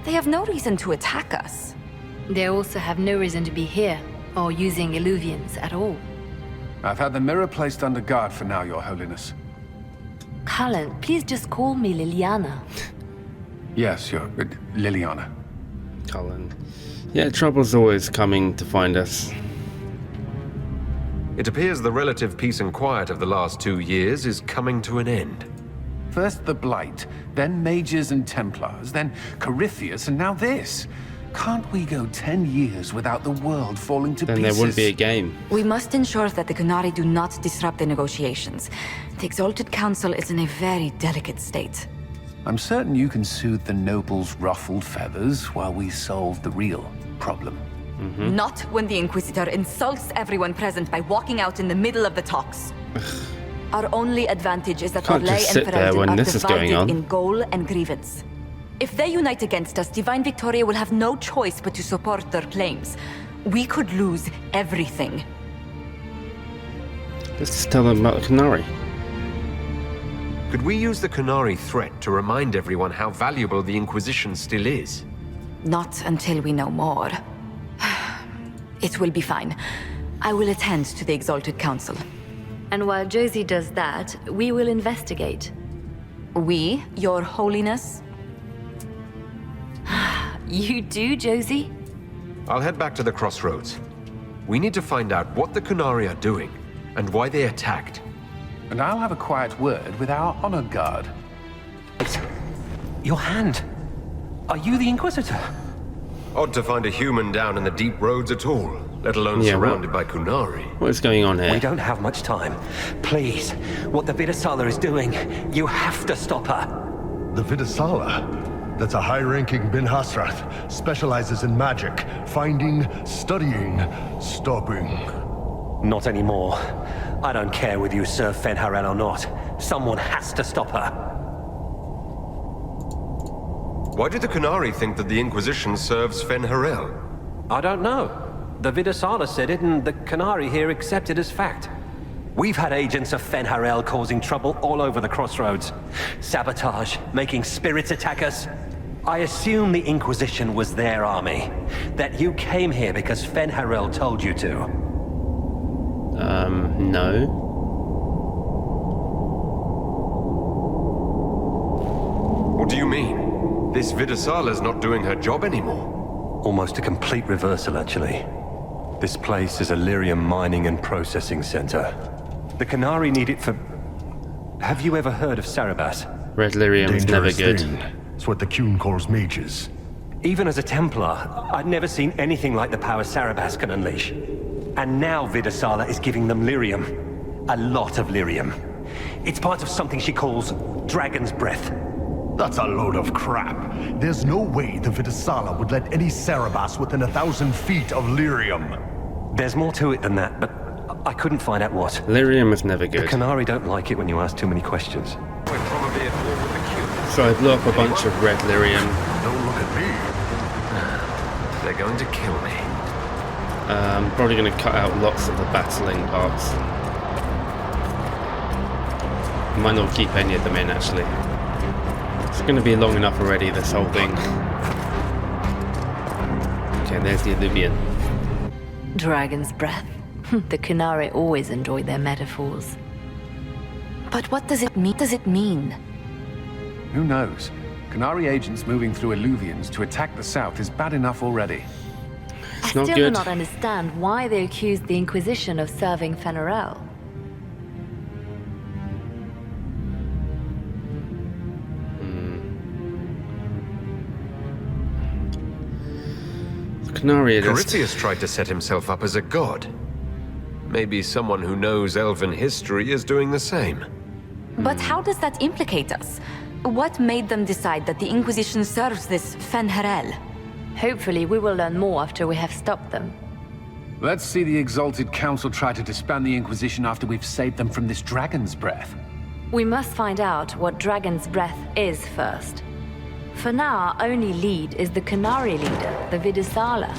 they have no reason to attack us. They also have no reason to be here, or using Illuvians at all. I've had the mirror placed under guard for now, Your Holiness. Cullen, please just call me Liliana. Yes, Your... Liliana. Cullen. Yeah, trouble's always coming to find us. It appears the relative peace and quiet of the last 2 years is coming to an end. First the Blight, then Mages and Templars, then Corypheus, and now this. Can't we go 10 years without the world falling to pieces? Then there wouldn't be a game. We must ensure that the Qunari do not disrupt the negotiations. The Exalted Council is in a very delicate state. I'm certain you can soothe the nobles' ruffled feathers while we solve the real problem. Not when the Inquisitor insults everyone present by walking out in the middle of the talks. Our only advantage is that Can't Orlais just and sit there Ferelden when are this is going divided on. in goal and grievance. If they unite against us, Divine Victoria will have no choice but to support their claims. We could lose everything. Let's just tell them about the Qunari. Could we use the Qunari threat to remind everyone how valuable the Inquisition still is? Not until we know more. It will be fine. I will attend to the Exalted Council. And while Josie does that, we will investigate. We, Your Holiness? You do, Josie? I'll head back to the crossroads. We need to find out what the Qunari are doing and why they attacked. And I'll have a quiet word with our honor guard. Your hand. Are you the Inquisitor? Odd to find a human down in the deep roads at all, let alone Yeah, surrounded by Qunari. What is going on here? We don't have much time. Please, what the Vidasala is doing, you have to stop her. The Vidasala? That's a high-ranking Bin Hasrath. Specializes in magic. Finding, studying, stopping. Not anymore. I don't care whether you serve Fenharel or not. Someone has to stop her. Why do the Qunari think that the Inquisition serves Fenharel? I don't know. The Vidasala said it, and the Qunari here accepted as fact. We've had agents of Fenharel causing trouble all over the crossroads. Sabotage, making spirits attack us. I assume the Inquisition was their army. That you came here because Fenharel told you to. No. What do you mean? This Vidasala's not doing her job anymore. Almost a complete reversal, actually. This place is a lyrium mining and processing center. The Qunari need it for... Have you ever heard of Sarabas? Red lyrium is never good. It's what the Qun calls mages. Even as a Templar, I'd never seen anything like the power Sarabas can unleash. And now Vidasala is giving them lyrium. A lot of lyrium. It's part of something she calls Dragon's Breath. That's a load of crap. There's no way the Vidasala would let any Sarabas within 1,000 feet of lyrium. There's more to it than that, but I couldn't find out what. Lyrium is never good. The Qunari don't like it when you ask too many questions. We're probably at war with the Qun. So I blew up a bunch of red lyrium. Don't look at me. They're going to kill me. Probably going to cut out lots of the battling parts. Might not keep any of them in, actually. It's going to be long enough already, this whole thing. Okay, there's the Illuvian. Dragon's breath. The Qunari always enjoy their metaphors. But what does it mean? Who knows? Qunari agents moving through Illuvians to attack the south is bad enough already. It's I not still do good. not understand why they accused the Inquisition of serving Fenarel. Qunari Corypheus tried to set himself up as a god. Maybe someone who knows elven history is doing the same. But how does that implicate us? What made them decide that the Inquisition serves this Fenharel? Hopefully we will learn more after we have stopped them. Let's see the Exalted Council try to disband the Inquisition after we've saved them from this Dragon's Breath. We must find out what Dragon's Breath is first. For now, our only lead is the Qunari leader, the Vidasala.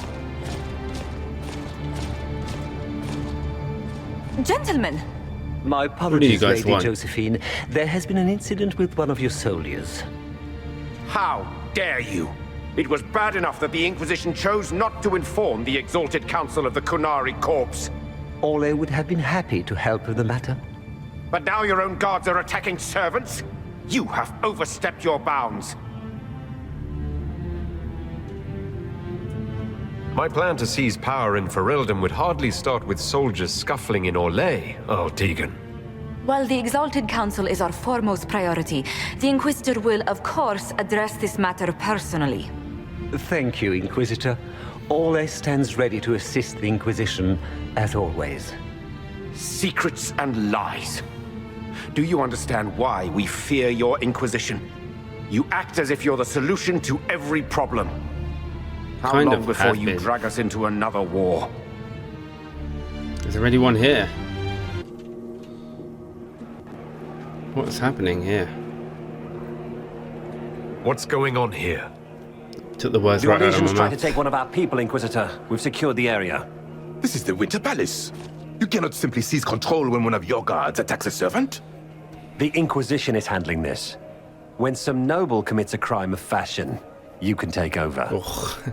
Gentlemen! My do you apologies, guys Lady want? Josephine. There has been an incident with one of your soldiers. How dare you? It was bad enough that the Inquisition chose not to inform the Exalted Council of the Qunari corpse. Ole would have been happy to help with the matter. But now your own guards are attacking servants? You have overstepped your bounds. My plan to seize power in Ferelden would hardly start with soldiers scuffling in Orlais, Earl Tegan. While the Exalted Council is our foremost priority, the Inquisitor will, of course, address this matter personally. Thank you, Inquisitor. Ole stands ready to assist the Inquisition, as always. Secrets and lies. Do you understand why we fear your Inquisition? You act as if you're the solution to every problem. How Kind long of before have you been. drag us into another war? There's already one here. What's happening here? What's going on here? Took the words The right out of Orlesians my tried to mouth. take one of our people, Inquisitor. We've secured the area. This is the Winter Palace. You cannot simply seize control when one of your guards attacks a servant. The Inquisition is handling this. When some noble commits a crime of fashion, you can take over.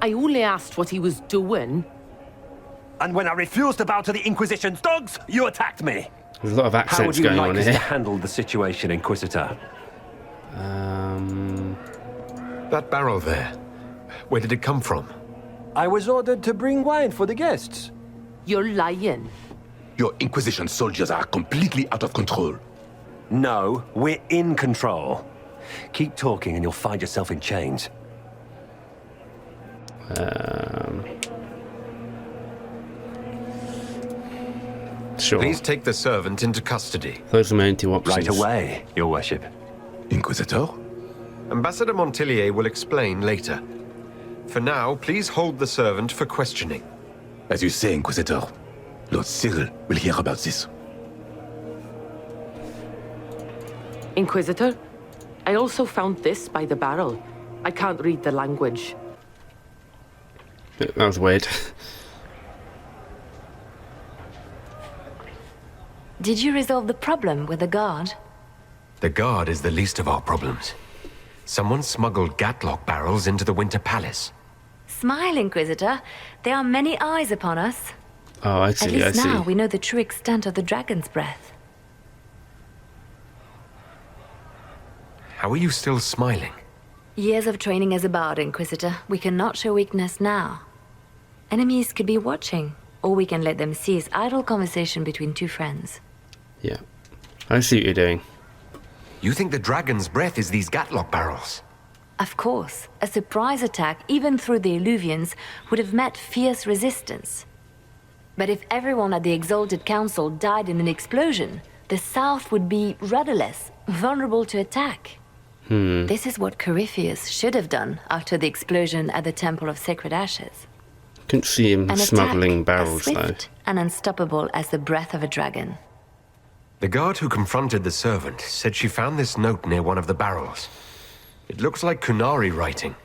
I only asked what he was doing. And when I refused to bow to the Inquisition's dogs, you attacked me. There's a lot of How accents would you going like on us here. to handle the situation, Inquisitor? That barrel there. Where did it come from? I was ordered to bring wine for the guests. You're lying. Your Inquisition soldiers are completely out of control. No, we're in control. Keep talking and you'll find yourself in chains. Sure. Please take the servant into custody. Those are my only two options. Right away, Your Worship. Inquisitor? Ambassador Montillier will explain later. For now, please hold the servant for questioning. As you say, Inquisitor. Lord Cyril will hear about this. Inquisitor, I also found this by the barrel. I can't read the language. That was weird. Did you resolve the problem with the guard? The guard is the least of our problems. Someone smuggled Gatlock barrels into the Winter Palace. Smile, Inquisitor. There are many eyes upon us. Oh, I At see, least I see. now we know the true extent of the dragon's breath. How are you still smiling? Years of training as a bard, Inquisitor. We cannot show weakness now. Enemies could be watching, or we can let them seize idle conversation between two friends. Yeah. I see what you're doing. You think the dragon's breath is these Gatlock barrels? Of course, a surprise attack, even through the Illuvians, would have met fierce resistance. But if everyone at the Exalted Council died in an explosion, the South would be rudderless, vulnerable to attack. This is what Corypheus should have done after the explosion at the Temple of Sacred Ashes. Couldn't see him An smuggling attack barrels, as though. swift and unstoppable as the breath of a dragon. The guard who confronted the servant said she found this note near one of the barrels. It looks like Kunari writing.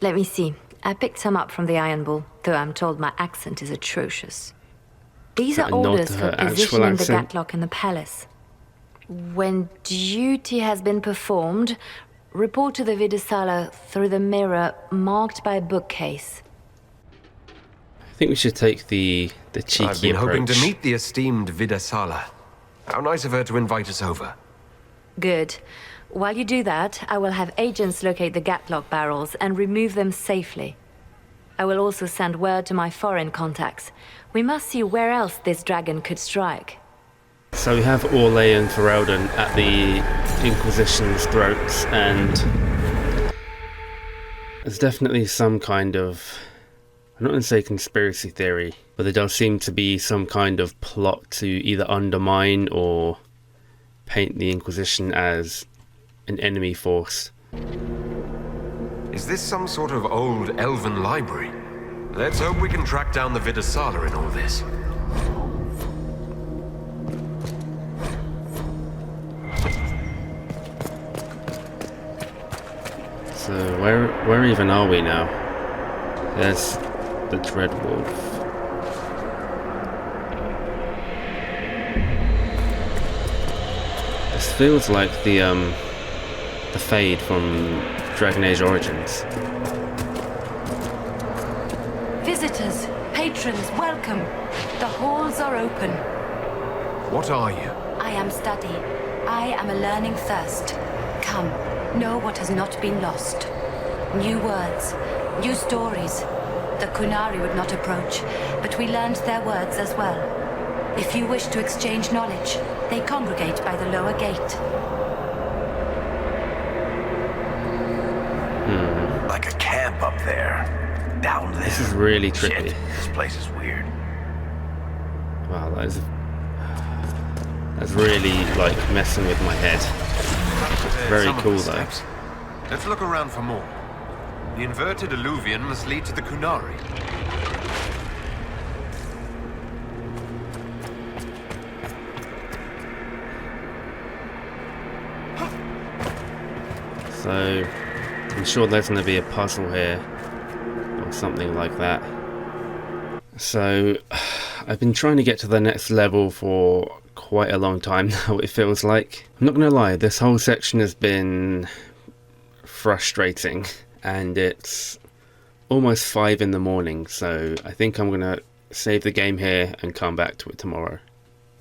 Let me see. I picked some up from the Iron Bull, though I'm told my accent is atrocious. These are that a nod orders to for her actual positioning the accent? Gatlock in the palace. When duty has been performed, report to the Vidasala through the mirror marked by a bookcase. I think we should take the cheeky I've been approach. hoping to meet the esteemed Vidasala. How nice of her to invite us over. Good. While you do that, I will have agents locate the Gatlock barrels and remove them safely. I will also send word to my foreign contacts. We must see where else this dragon could strike. So we have Orle and Ferelden at the Inquisition's throats, and there's definitely some kind of, I'm not going to say conspiracy theory, but there does seem to be some kind of plot to either undermine or paint the Inquisition as an enemy force. Is this some sort of old elven library? Let's hope we can track down the Vidasala in all this. So where even are we now? There's the Dread Wolf. This feels like the Fade from Dragon Age Origins. Visitors, patrons, welcome. The halls are open. What are you? I am study. I am a learning thirst. Come, know what has not been lost. New words, new stories. The Kunari would not approach, but we learned their words as well. If you wish to exchange knowledge, they congregate by the lower gate. Like a camp up there. Down there. This is really trippy. Shit, this place is weird. Wow, that's really, like, messing with my head. Very cool, though. Let's look around for more. The inverted alluvion must lead to the Kunari. So, I'm sure there's going to be a puzzle here, or something like that. So, I've been trying to get to the next level for quite a long time now, it feels like. I'm not going to lie, this whole section has been frustrating, and it's almost 5 in the morning, so I think I'm going to save the game here and come back to it tomorrow.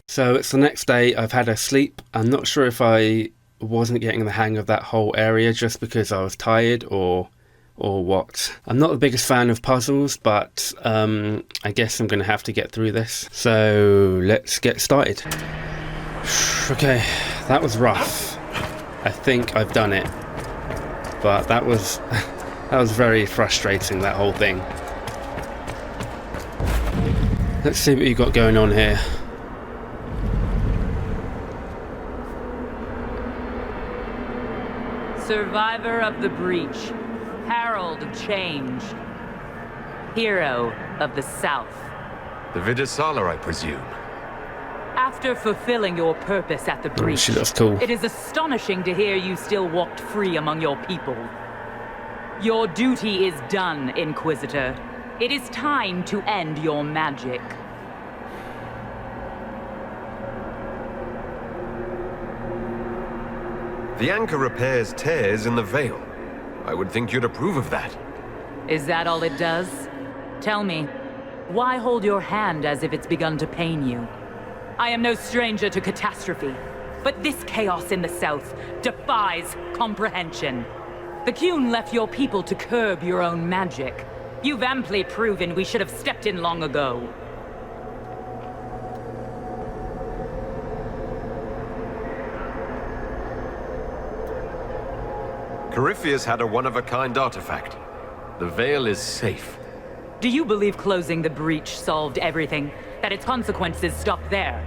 So, it's the next day, I've had a sleep. I'm not sure if I wasn't getting the hang of that whole area just because I was tired or what. I'm not the biggest fan of puzzles, but I guess I'm going to have to get through this. So let's get started. Okay, that was rough. I think I've done it, but that was very frustrating, that whole thing. Let's see what you got going on here. Survivor of the Breach, Herald of Change, Hero of the South. The Vidasala, I presume. After fulfilling your purpose at the Breach, she looks cool. It is astonishing to hear you still walked free among your people. Your duty is done, Inquisitor. It is time to end your magic. The anchor repairs tears in the veil. I would think you'd approve of that. Is that all it does? Tell me, why hold your hand as if it's begun to pain you? I am no stranger to catastrophe, but this chaos in the south defies comprehension. The Qun left your people to curb your own magic. You've amply proven we should have stepped in long ago. Corypheus had a one-of-a-kind artifact. The veil is safe. Do you believe closing the breach solved everything? That its consequences stopped there?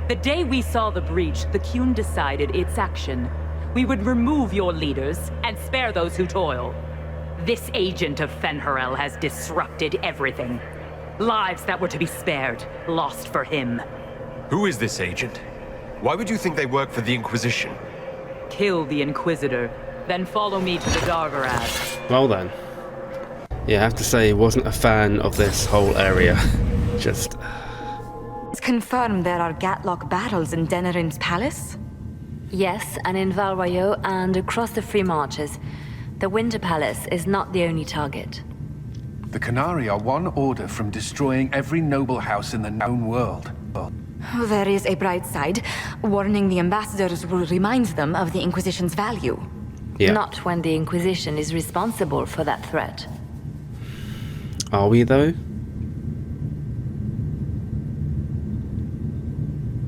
The day we saw the breach, the Qun decided its action. We would remove your leaders and spare those who toil. This agent of Fenharel has disrupted everything. Lives that were to be spared, lost for him. Who is this agent? Why would you think they work for the Inquisition? Kill the Inquisitor, then follow me to the Dargarad. Well then. Yeah, I have to say, I wasn't a fan of this whole area. Just... It's confirmed there are Gatlock battles in Denerim's palace? Yes, and in Val Royeaux and across the Free Marches. The Winter Palace is not the only target. The Kunari are one order from destroying every noble house in the known world. Oh, there is a bright side. Warning the ambassadors will remind them of the Inquisition's value. Yeah. Not when the Inquisition is responsible for that threat. Are we, though?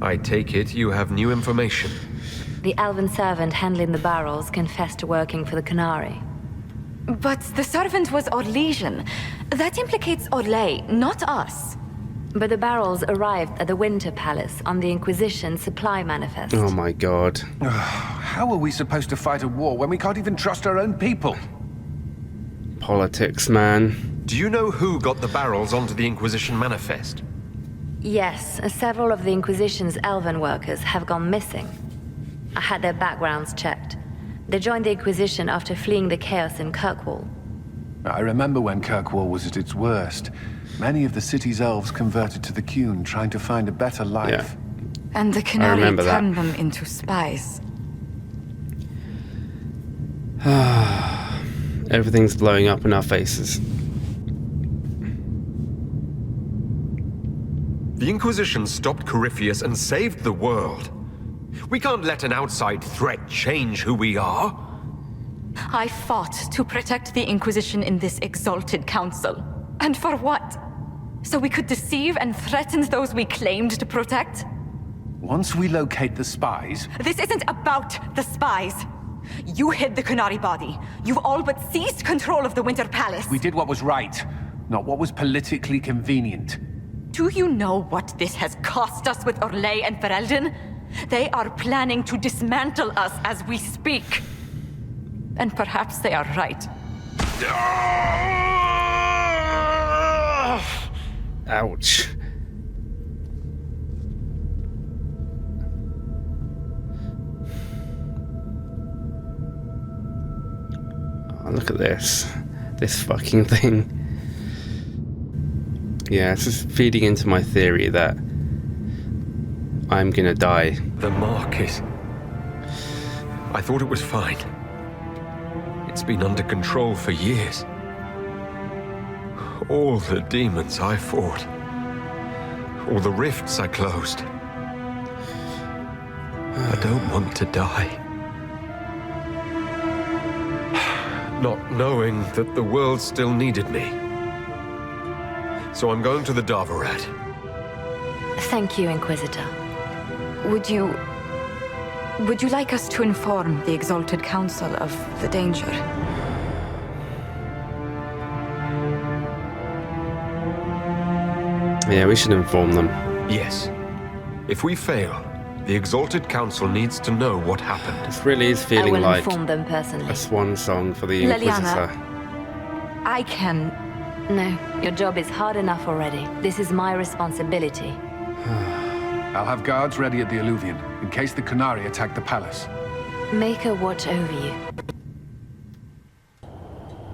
I take it you have new information. The elven servant handling the barrels confessed to working for the Kunari. But the servant was Orlesian. That implicates Orlais, not us. But the barrels arrived at the Winter Palace on the Inquisition supply manifest. Oh my god. How are we supposed to fight a war when we can't even trust our own people? Politics, man. Do you know who got the barrels onto the Inquisition manifest? Yes, several of the Inquisition's elven workers have gone missing. I had their backgrounds checked. They joined the Inquisition after fleeing the chaos in Kirkwall. I remember when Kirkwall was at its worst. Many of the city's elves converted to the Qun, trying to find a better life. Yeah. And the Kunari turned them into spies. Everything's blowing up in our faces. The Inquisition stopped Corypheus and saved the world. We can't let an outside threat change who we are. I fought to protect the Inquisition in this exalted council. And for what? So we could deceive and threaten those we claimed to protect? Once we locate the spies... This isn't about the spies. You hid the Kunari body. You've all but seized control of the Winter Palace. We did what was right, not what was politically convenient. Do you know what this has cost us with Orlais and Ferelden? They are planning to dismantle us as we speak. And perhaps they are right. Ouch. Oh, look at this. This fucking thing. Yeah, it's just feeding into my theory that I'm gonna die. The mark is... I thought it was fine. It's been under control for years. All the demons I fought. All the rifts I closed. I don't want to die. Not knowing that the world still needed me. So I'm going to the Davarat. Thank you, Inquisitor. Would you like us to inform the Exalted Council of the danger? Yeah, we should inform them. Yes. If we fail, the Exalted Council needs to know what happened. This really is I feeling will like inform them personally. a swan song for the Inquisitor. Leliana, I can... No, your job is hard enough already. This is my responsibility. I'll have guards ready at the Alluvion, in case the Kunari attack the palace. Make her watch over you.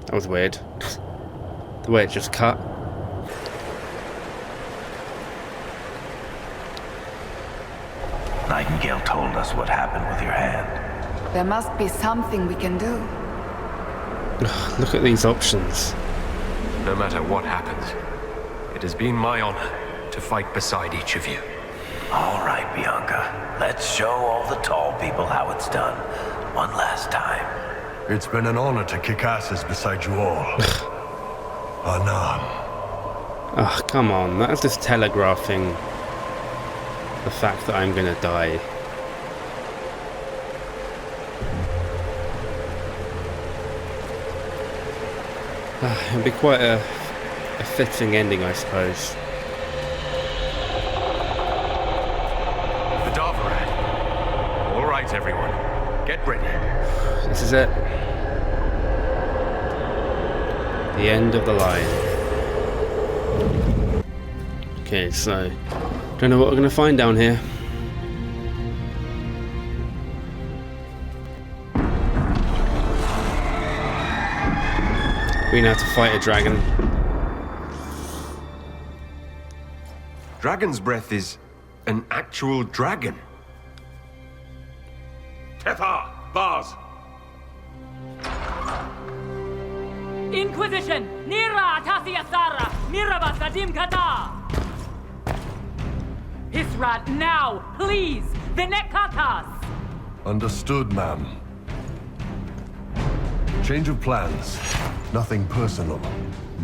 That was weird. The way it just cut. Nightingale told us what happened with your hand. There must be something we can do. Look at these options. No matter what happens, it has been my honor to fight beside each of you. All right, Bianca. Let's show all the tall people how it's done. One last time. It's been an honor to kick asses beside you all. Anam. Oh, come on. That's just telegraphing the fact that I'm gonna die. It'd be quite a fitting ending, I suppose. The Davarat. All right, everyone. Get ready. This is it. The end of the line. Okay, so don't know what we're gonna find down here. We now have to fight a dragon. Dragon's breath is an actual dragon. Tethar! Bars! Inquisition! Nira Tasia Sara! Miraba Sadim Kata! Hisrat, now! Please! Vinekatas! Understood, ma'am. Change of plans. Nothing personal.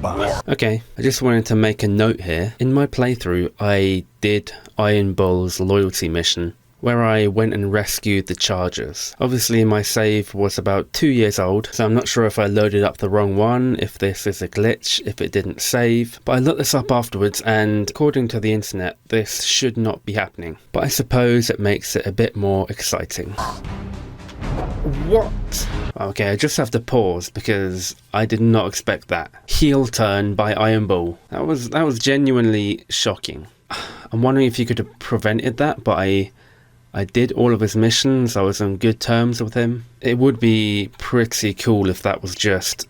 Boss. Okay, I just wanted to make a note here. In my playthrough, I did Iron Bull's loyalty mission, where I went and rescued the Chargers. Obviously my save was about 2 years old, so I'm not sure if I loaded up the wrong one, if this is a glitch, if it didn't save. But I looked this up afterwards and according to the internet, this should not be happening. But I suppose it makes it a bit more exciting. What? Okay, I just have to pause because I did not expect that. Heel turn by Iron Bull. That was genuinely shocking. I'm wondering if you could have prevented that, but I did all of his missions. I was on good terms with him. It would be pretty cool if that was just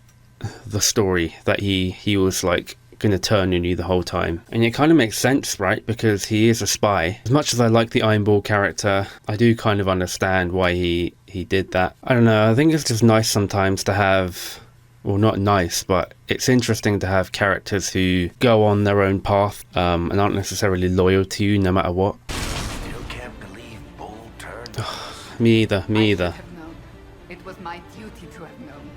the story, that he was like gonna turn on you the whole time. And it kind of makes sense, right? Because he is a spy. As much as I like the Iron Bull character, I do kind of understand why he did that. I don't know, I think it's just nice sometimes to have, well, not nice, but it's interesting to have characters who go on their own path and aren't necessarily loyal to you no matter what. Still can't believe Bull turned. Me either, me either. It was my duty to have known.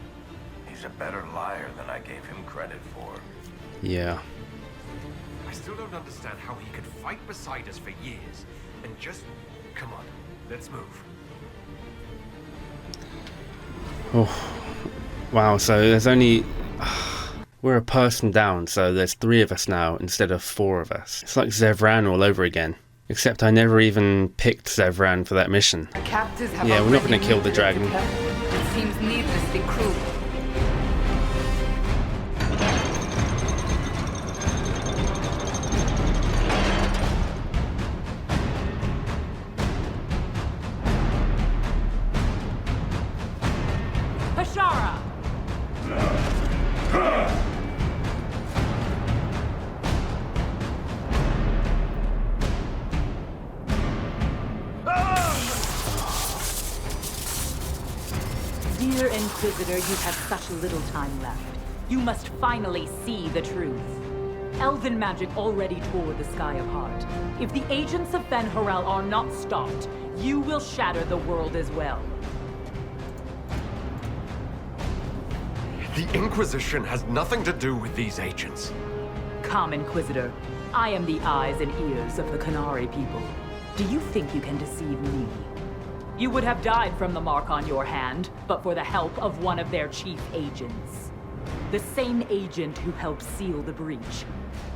He's a better liar than I gave him credit for. Yeah. I still don't understand how he could fight beside us for years and just... Come on, let's move. Oh, wow, so there's only... We're a person down, so there's 3 of us now instead of 4 of us. It's like Zevran all over again. Except I never even picked Zevran for that mission. Captives have Yeah, we're not already going to kill the dragon. It seems needlessly cruel. Hashara! Dear Inquisitor, you have such little time left. You must finally see the truth. Elven magic already tore the sky apart. If the agents of Ben Harel are not stopped, you will shatter the world as well. The Inquisition has nothing to do with these agents. Come, Inquisitor. I am the eyes and ears of the Qunari people. Do you think you can deceive me? You would have died from the mark on your hand, but for the help of one of their chief agents. The same agent who helped seal the breach,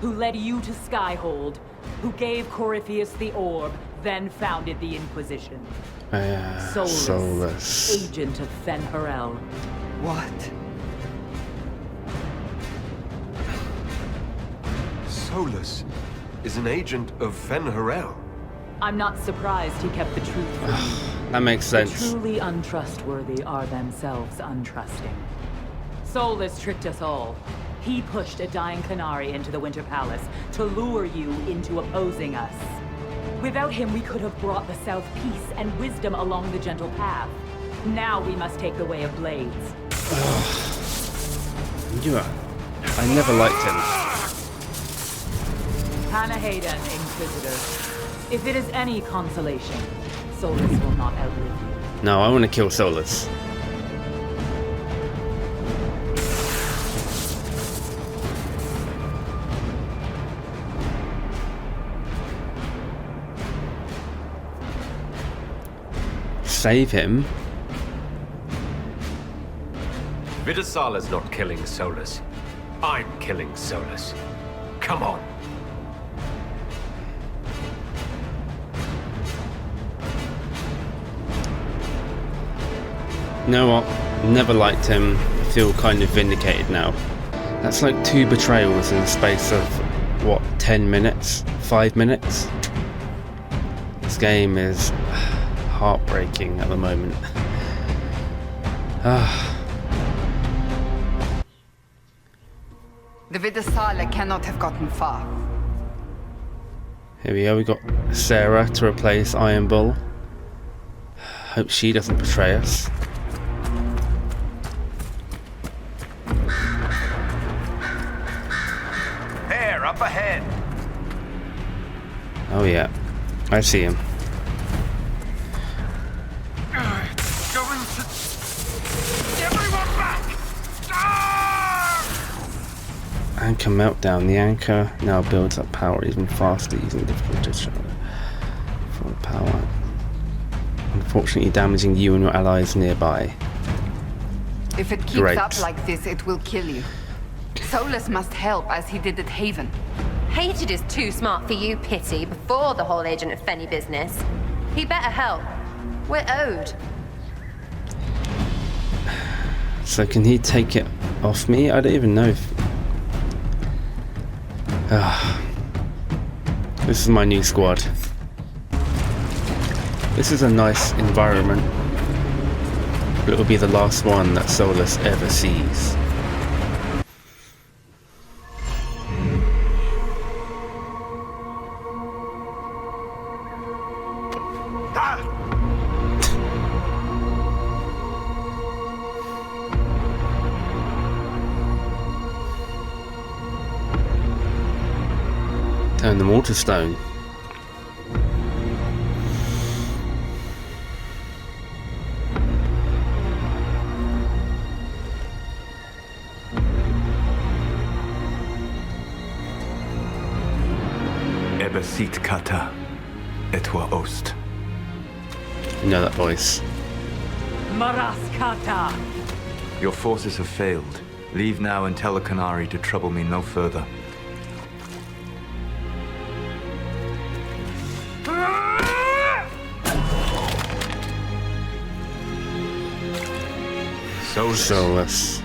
who led you to Skyhold, who gave Corypheus the orb, then founded the Inquisition. Solus. Agent of Fen Harel. What? Solus is an agent of Fen Harel. I'm not surprised he kept the truth from you. That makes sense. The truly untrustworthy are themselves untrusting. Solus tricked us all. He pushed a dying Qunari into the Winter Palace to lure you into opposing us. Without him, we could have brought the South peace and wisdom along the gentle path. Now we must take the way of blades. I never liked him. Panahaden, Inquisitor. If it is any consolation, Solus will not outlive you. No, I want to kill Solus. Save him? Vidasala's not killing Solus. I'm killing Solus. Come on. You know what? Never liked him. I feel kind of vindicated now. That's like 2 betrayals in the space of, what, 10 minutes? 5 minutes? This game is heartbreaking at the moment. The Vidasala cannot have gotten far. Here we go, we got Sarah to replace Iron Bull. Hope she doesn't betray us. There, up ahead. Oh yeah, I see him. Going to... Everyone back! Anchor meltdown. The anchor now builds up power even faster using difficulty for power. Unfortunately damaging you and your allies nearby. If it keeps up like this, it will kill you. Solus must help as he did at Haven. Hated is too smart for you, Pity, before the whole Agent of Fenny business. He better help. We're owed. So can he take it off me? I don't even know if... This is my new squad. This is a nice environment, but it will be the last one that Solus ever sees. Turn them all to stone. Recit kata, etwa ost. You know that voice. Maraskata! Your forces have failed. Leave now and tell the Canary to trouble me no further. Soulless.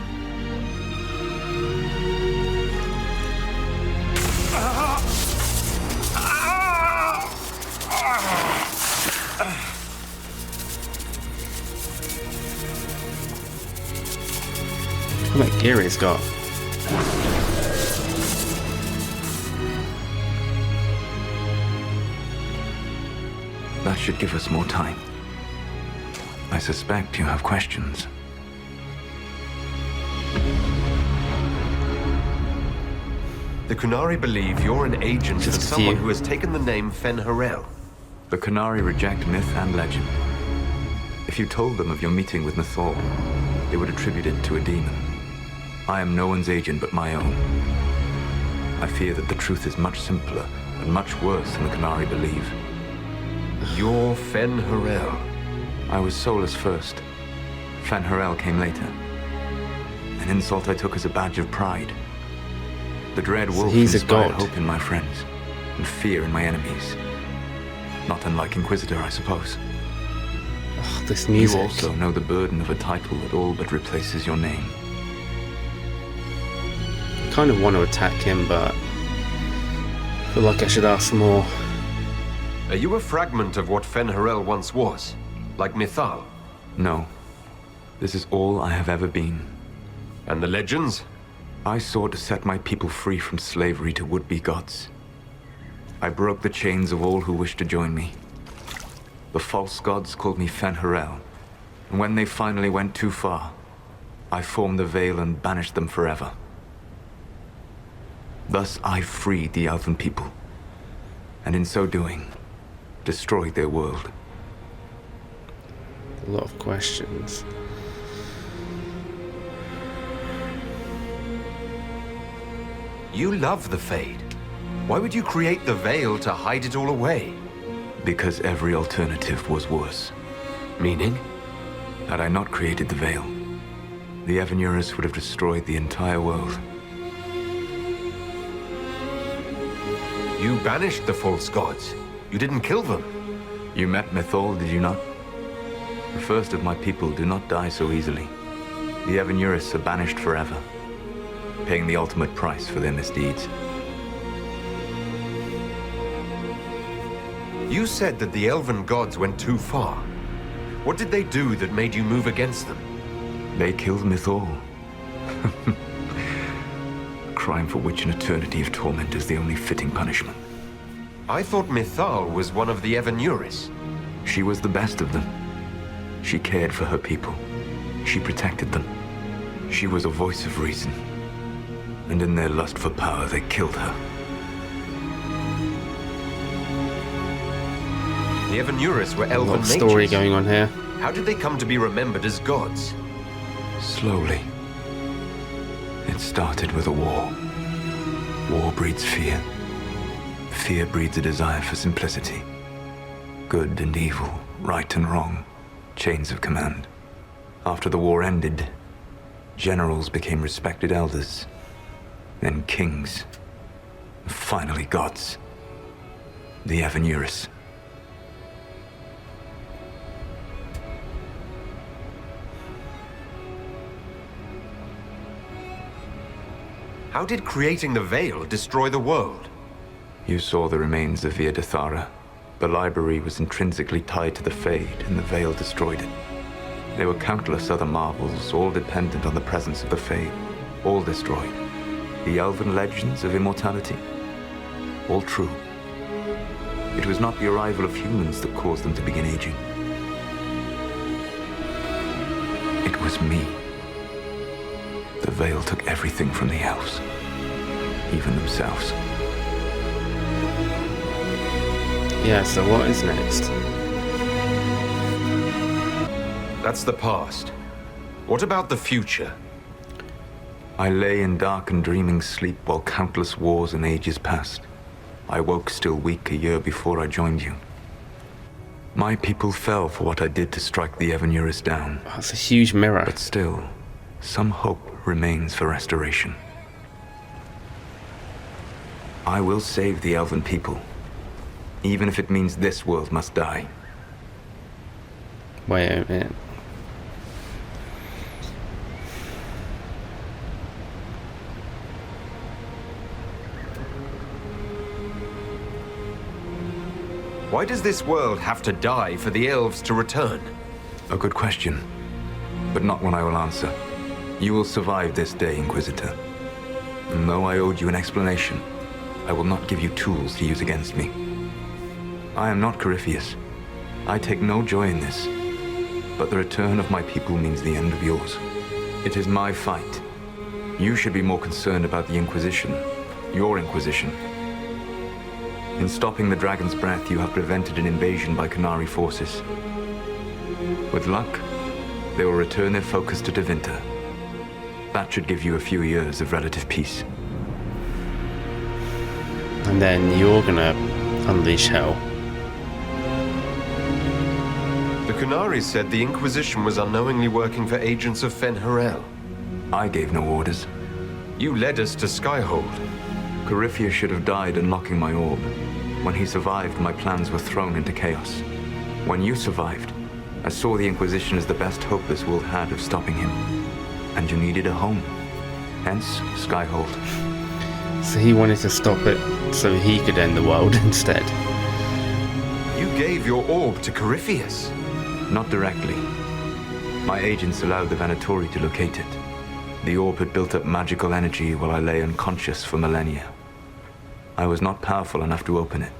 How much gear he's got? That should give us more time. I suspect you have questions. The Kunari believe you're an agent for someone who has taken the name Fen Harel. The Kunari reject myth and legend. If you told them of your meeting with Mythal, they would attribute it to a demon. I am no one's agent but my own. I fear that the truth is much simpler and much worse than the Kunari believe. You're Fen Harel. I was soulless first. Fen Harel came later. An insult I took as a badge of pride. The dread wolf inspired hope in my friends, and fear in my enemies. Not unlike Inquisitor, I suppose. Ugh, this music. You also know the burden of a title that all but replaces your name. I kind of want to attack him, but I feel like I should ask more. Are you a fragment of what Fen Harel once was? Like Mythal? No. This is all I have ever been. And the legends? I sought to set my people free from slavery to would-be gods. I broke the chains of all who wished to join me. The false gods called me Fen Harel, and when they finally went too far, I formed the Veil and banished them forever. Thus I freed the Elven people, and in so doing, destroyed their world. A lot of questions. You love the Fade. Why would you create the Veil to hide it all away? Because every alternative was worse. Meaning? Had I not created the Veil, the Evanurus would have destroyed the entire world. You banished the false gods. You didn't kill them. You met Mythal, did you not? The first of my people do not die so easily. The Evanurus are banished forever, paying the ultimate price for their misdeeds. You said that the elven gods went too far. What did they do that made you move against them? They killed Mythal. A crime for which an eternity of torment is the only fitting punishment. I thought Mythal was one of the Evanurus. She was the best of them. She cared for her people. She protected them. She was a voice of reason. And in their lust for power, they killed her. The Evanurus were elven mages. A lot of story going on here. How did they come to be remembered as gods? Slowly. It started with a war. War breeds fear. Fear breeds a desire for simplicity. Good and evil, right and wrong, chains of command. After the war ended, generals became respected elders, then kings, and finally gods. The Evanurus. How did creating the Veil destroy the world? You saw the remains of Via de Thara. The library was intrinsically tied to the Fade, and the Veil destroyed it. There were countless other marvels, all dependent on the presence of the Fade, all destroyed. The elven legends of immortality, all true. It was not the arrival of humans that caused them to begin aging. It was me. The Veil took everything from the elves, even themselves. Yeah, so what is next? That's the past. What about the future? I lay in dark and dreaming sleep while countless wars and ages passed. I woke still weak a year before I joined you. My people fell for what I did to strike the Evanurus down. That's a huge mirror. But still, some hope remains for restoration. I will save the Elven people, even if it means this world must die. Wait a minute. Why does this world have to die for the elves to return? A good question, but not one I will answer. You will survive this day, Inquisitor. And though I owed you an explanation, I will not give you tools to use against me. I am not Corypheus. I take no joy in this. But the return of my people means the end of yours. It is my fight. You should be more concerned about the Inquisition. Your Inquisition. In stopping the Dragon's Breath, you have prevented an invasion by Qunari forces. With luck, they will return their focus to Tevinter. That should give you a few years of relative peace. And then you're gonna unleash hell. The Qunari said the Inquisition was unknowingly working for agents of Fen'Harel. I gave no orders. You led us to Skyhold. Corypheus should have died unlocking my orb. When he survived, my plans were thrown into chaos. When you survived, I saw the Inquisition as the best hope this world had of stopping him. And you needed a home. Hence, Skyhold. So he wanted to stop it so he could end the world instead. You gave your orb to Corypheus. Not directly. My agents allowed the Venatori to locate it. The orb had built up magical energy while I lay unconscious for millennia. I was not powerful enough to open it.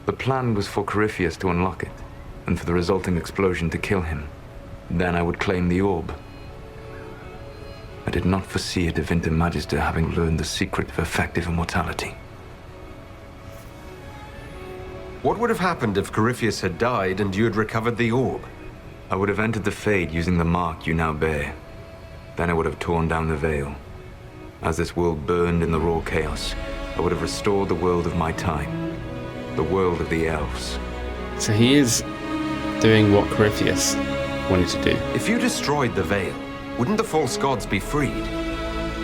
The plan was for Corypheus to unlock it, and for the resulting explosion to kill him. Then I would claim the orb. I did not foresee a Tevinter Magister having learned the secret of effective immortality. What would have happened if Corypheus had died and you had recovered the orb? I would have entered the Fade using the mark you now bear. Then I would have torn down the veil. As this world burned in the raw chaos, I would have restored the world of my time. The world of the elves. So he is doing what Corypheus wanted to do. If you destroyed the veil, wouldn't the false gods be freed?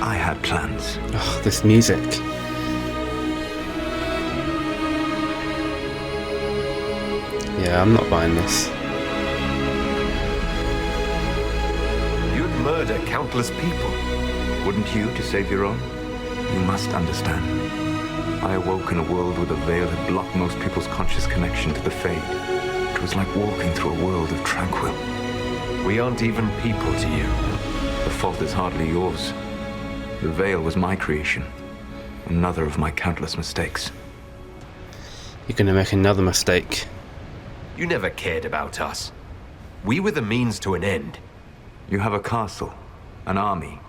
I had plans. Oh, this music. Yeah, I'm not buying this. You'd murder countless people. Wouldn't you to save your own? You must understand. I awoke in a world where the veil had blocked most people's conscious connection to the Fade. It was like walking through a world of tranquil. We aren't even people to you. The fault is hardly yours. The veil was my creation. Another of my countless mistakes. You're gonna make another mistake. You never cared about us. We were the means to an end. You have a castle, an army,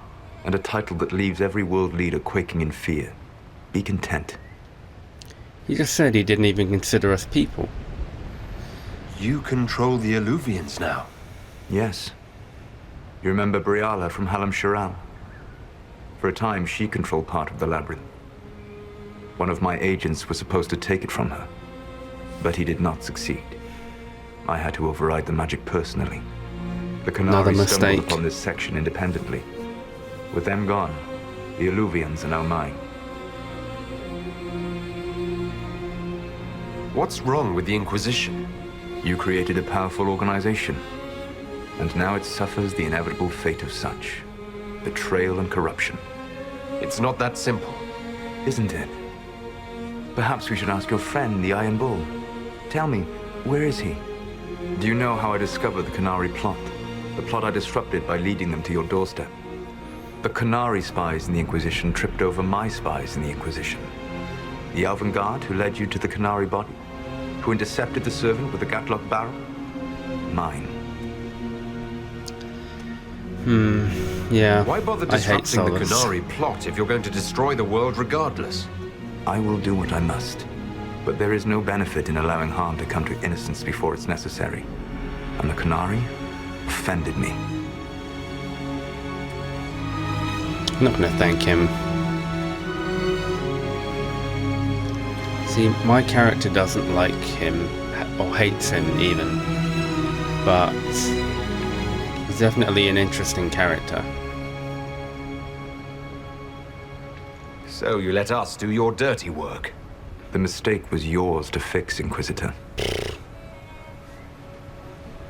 and a title that leaves every world leader quaking in fear. Be content. He just said he didn't even consider us people. You control the Illuvians now. Yes. You remember Briala from Halam Shiral? For a time, she controlled part of the labyrinth. One of my agents was supposed to take it from her, but he did not succeed. I had to override the magic personally. The Qunari stumbled upon this section independently. With them gone, the Illuvians are now mine. What's wrong with the Inquisition? You created a powerful organization, and now it suffers the inevitable fate of such. Betrayal and corruption. It's not that simple. Isn't it? Perhaps we should ask your friend, the Iron Bull. Tell me, where is he? Do you know how I discovered the Qunari plot? The plot I disrupted by leading them to your doorstep. The Qunari spies in the Inquisition tripped over my spies in the Inquisition. The Elven Guard who led you to the Qunari body? Who intercepted the servant with the Gatlock barrel? Mine. Yeah. Why bother disrupting the Qunari plot if you're going to destroy the world regardless? I will do what I must. But there is no benefit in allowing harm to come to innocence before it's necessary. And the Qunari offended me. I'm not gonna thank him. See, my character doesn't like him, or hates him even, but he's definitely an interesting character. So you let us do your dirty work? The mistake was yours to fix, Inquisitor.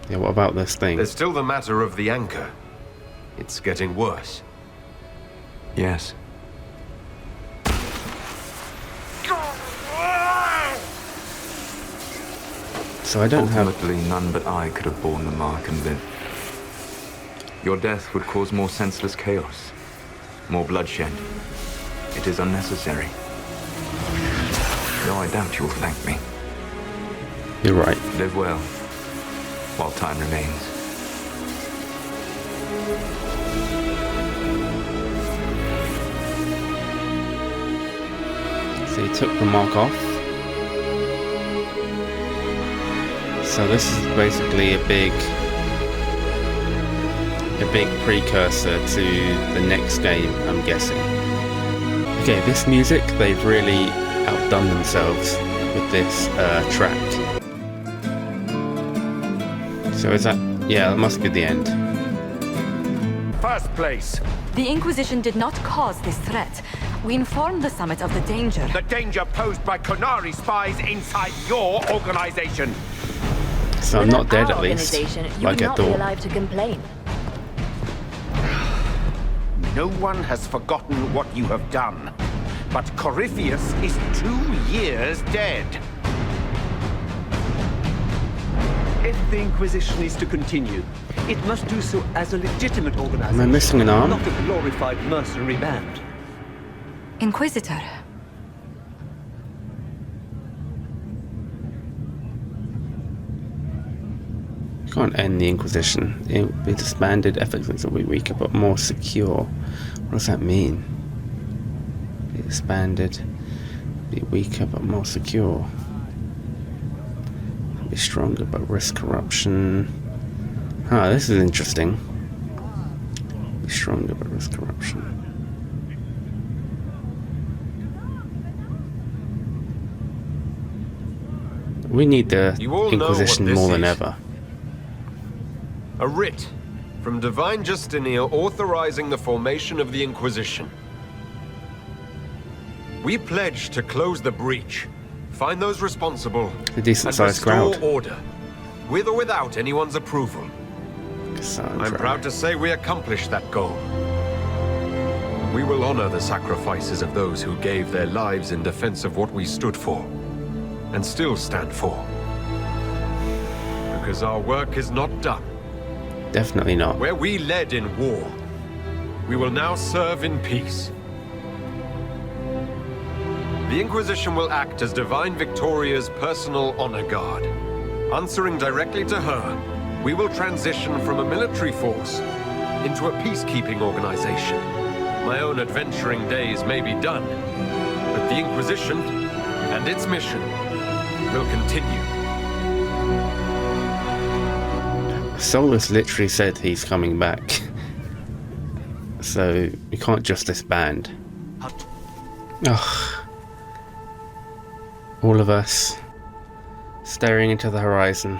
Yeah, what about this thing? There's still the matter of the anchor. It's getting worse. Yes. So I don't Ultimately, none but I could have borne the mark and lived. Your death would cause more senseless chaos, more bloodshed. It is unnecessary. Though I doubt you will thank me. You're right. Live well, while time remains. So he took the mark off. So this is basically a big precursor to the next game, I'm guessing. Okay, this music, they've really outdone themselves with this track. So is that... yeah, that must be the end. First place. The Inquisition did not cause this threat. We informed the summit of the danger. The danger posed by Qunari spies inside your organization. So I'm not dead, at Our least, organization, you like would I not be thought. alive to complain. No one has forgotten what you have done. But Corypheus is 2 years dead. If the Inquisition is to continue, it must do so as a legitimate organization. Am I missing an arm? Not a glorified mercenary band. Inquisitor. Can't end the Inquisition. It will be disbanded, efforts will be weaker but more secure. What does that mean? Be disbanded, be weaker but more secure. Be stronger but risk corruption. Ah, this is interesting. Be stronger but risk corruption. We need the You all know what Inquisition this more than is. ever. A writ from Divine Justinia authorizing the formation of the Inquisition. We pledge to close the breach, find those responsible, A decent and sized restore crowd. order, with or without anyone's approval. Cassandra. I'm proud to say we accomplished that goal. We will honor the sacrifices of those who gave their lives in defense of what we stood for, and still stand for. Because our work is not done. Definitely not. Where we led in war, we will now serve in peace. The Inquisition will act as Divine Victoria's personal honor guard. Answering directly to her, we will transition from a military force into a peacekeeping organization. My own adventuring days may be done, but the Inquisition and its mission will continue. Solus literally said he's coming back. So we can't just disband. Ugh. All of us staring into the horizon.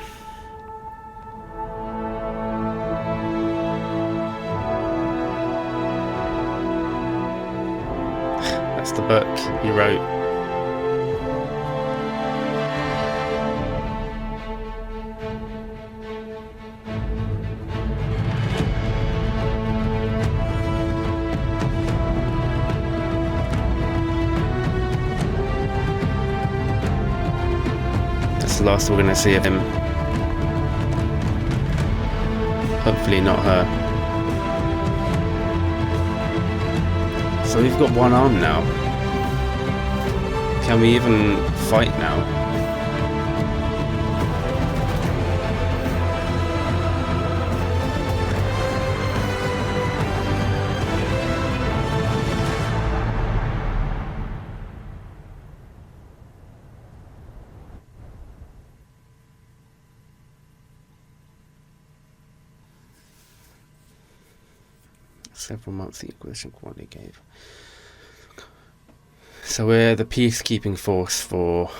That's the book you wrote. That's the last we're going to see of him. Hopefully not her. So we've got one arm now. Can we even fight now? Several months the Inquisition quantity gave. So we're the peacekeeping force for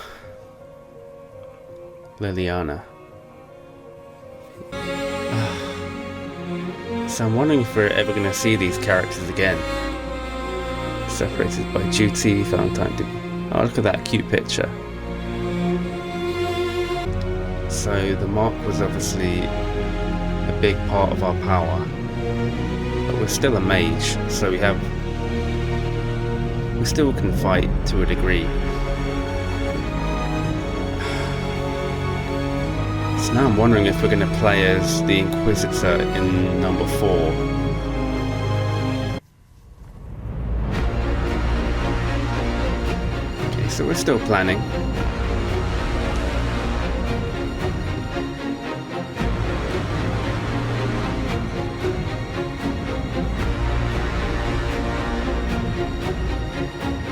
Liliana. So I'm wondering if we're ever going to see these characters again. Separated by duty, found time to... Oh, look at that cute picture. So the mark was obviously a big part of our power. But we're still a mage, so we still can fight to a degree. So now I'm wondering if we're going to play as the Inquisitor in number 4. Okay, so we're still planning.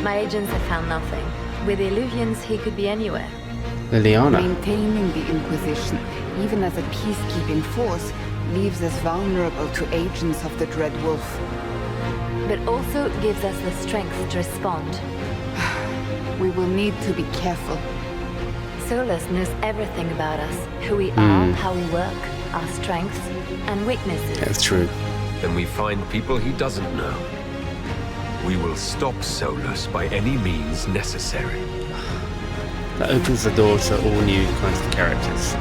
My agents have found nothing. With the Illuvians, he could be anywhere. Liliana. Maintaining the Inquisition, even as a peacekeeping force, leaves us vulnerable to agents of the Dread Wolf. But also gives us the strength to respond. We will need to be careful. Solus knows everything about us. Who we are, how we work, our strengths and weaknesses. That's true. Then we find people he doesn't know. We will stop Solus by any means necessary. That opens the door to all new kinds of characters.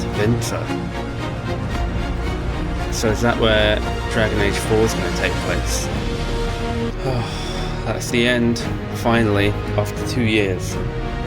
To Vinta. So is that where Dragon Age 4 is going to take place? That's the end, finally, after 2 years.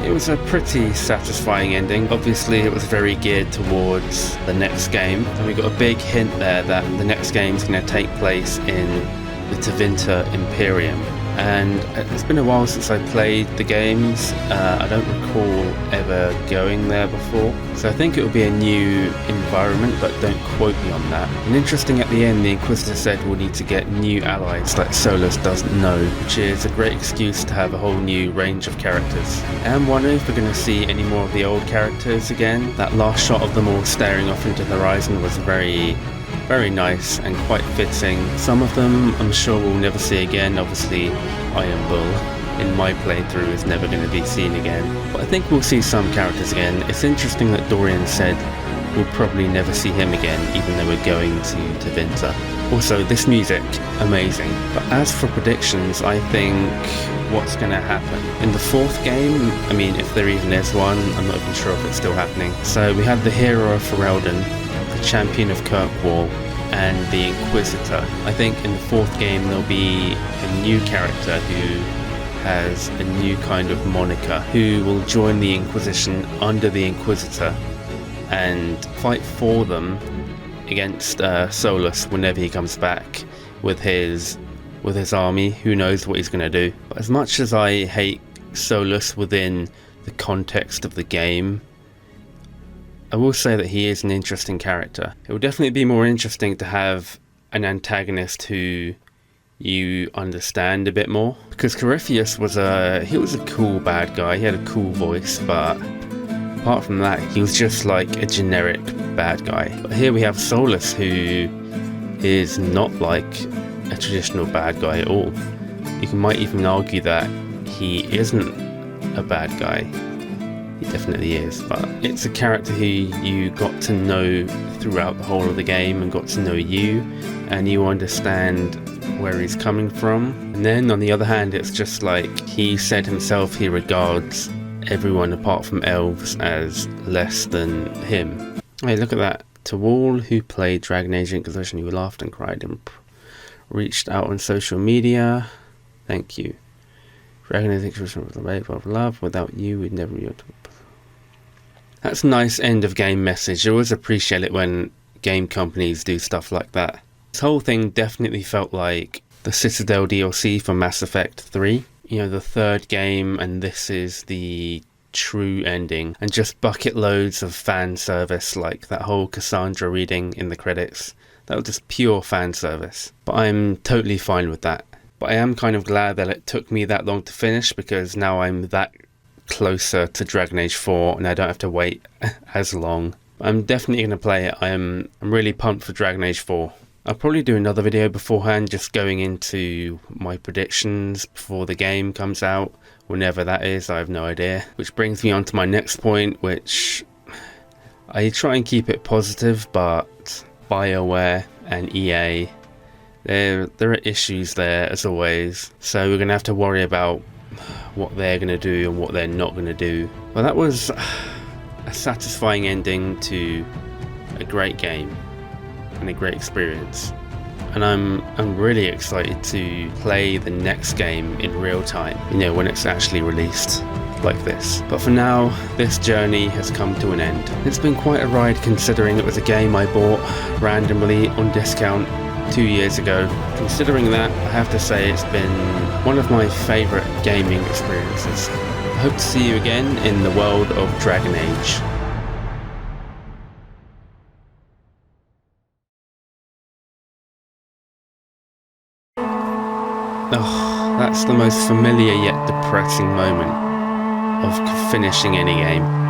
It was a pretty satisfying ending. Obviously it was very geared towards the next game, and we got a big hint there that the next game is going to take place in the Tevinter Imperium. And it's been a while since I played the games. I don't recall ever going there before. So I think it will be a new environment, but don't quote me on that. And interesting, at the end, the Inquisitor said we'll need to get new allies that Solus doesn't know, which is a great excuse to have a whole new range of characters. And I'm wondering if we're going to see any more of the old characters again. That last shot of them all staring off into the horizon was very nice and quite fitting. Some of them I'm sure we'll never see again. Obviously Iron Bull in my playthrough is never going to be seen again, but I think we'll see some characters again. It's interesting that Dorian said we'll probably never see him again, even though we're going to Tevinter. Also, this music, amazing. But as for predictions, I think what's going to happen in the 4th game, I mean, if there even is one, I'm not even sure if it's still happening. So we had the hero of Ferelden, the champion of Kirkwall, and the Inquisitor. I think in the 4th game there'll be a new character who has a new kind of moniker, who will join the Inquisition under the Inquisitor and fight for them against Solus whenever he comes back with his army. Who knows what he's going to do. But as much as I hate Solus within the context of the game, I will say that he is an interesting character. It would definitely be more interesting to have an antagonist who you understand a bit more. Because Corypheus was a cool bad guy, he had a cool voice, but apart from that, he was just like a generic bad guy. But here we have Solus, who is not like a traditional bad guy at all. You might even argue that he isn't a bad guy. He definitely is, but it's a character who you got to know throughout the whole of the game and got to know you, and you understand where he's coming from. And then on the other hand, it's just like he said himself he regards everyone apart from elves as less than him. Hey, look at that. To all who played Dragon Age Inquisition, who laughed and cried and reached out on social media, thank you. Dragon Age Inquisition was the labor of love. Without you, we'd never be able to... That's a nice end of game message. I always appreciate it when game companies do stuff like that. This whole thing definitely felt like the Citadel DLC for Mass Effect 3. You know, the 3rd game, and this is the true ending. And just bucket loads of fan service, like that whole Cassandra reading in the credits. That was just pure fan service. But I'm totally fine with that. But I am kind of glad that it took me that long to finish, because now I'm that closer to Dragon Age 4 and I don't have to wait as long. I'm definitely going to play it. I'm really pumped for Dragon Age 4. I'll probably do another video beforehand, just going into my predictions before the game comes out, whenever that is, I have no idea. Which brings me on to my next point, which I try and keep it positive, but BioWare and EA, there are issues there as always, so we're going to have to worry about what they're going to do and what they're not going to do. Well, that was a satisfying ending to a great game and a great experience, and I'm really excited to play the next game in real time, you know, when it's actually released like this. But for now, this journey has come to an end. It's been quite a ride, considering it was a game I bought randomly on discount 2 years ago. Considering that, I have to say it's been one of my favourite gaming experiences. I hope to see you again in the world of Dragon Age. Oh, that's the most familiar yet depressing moment of finishing any game.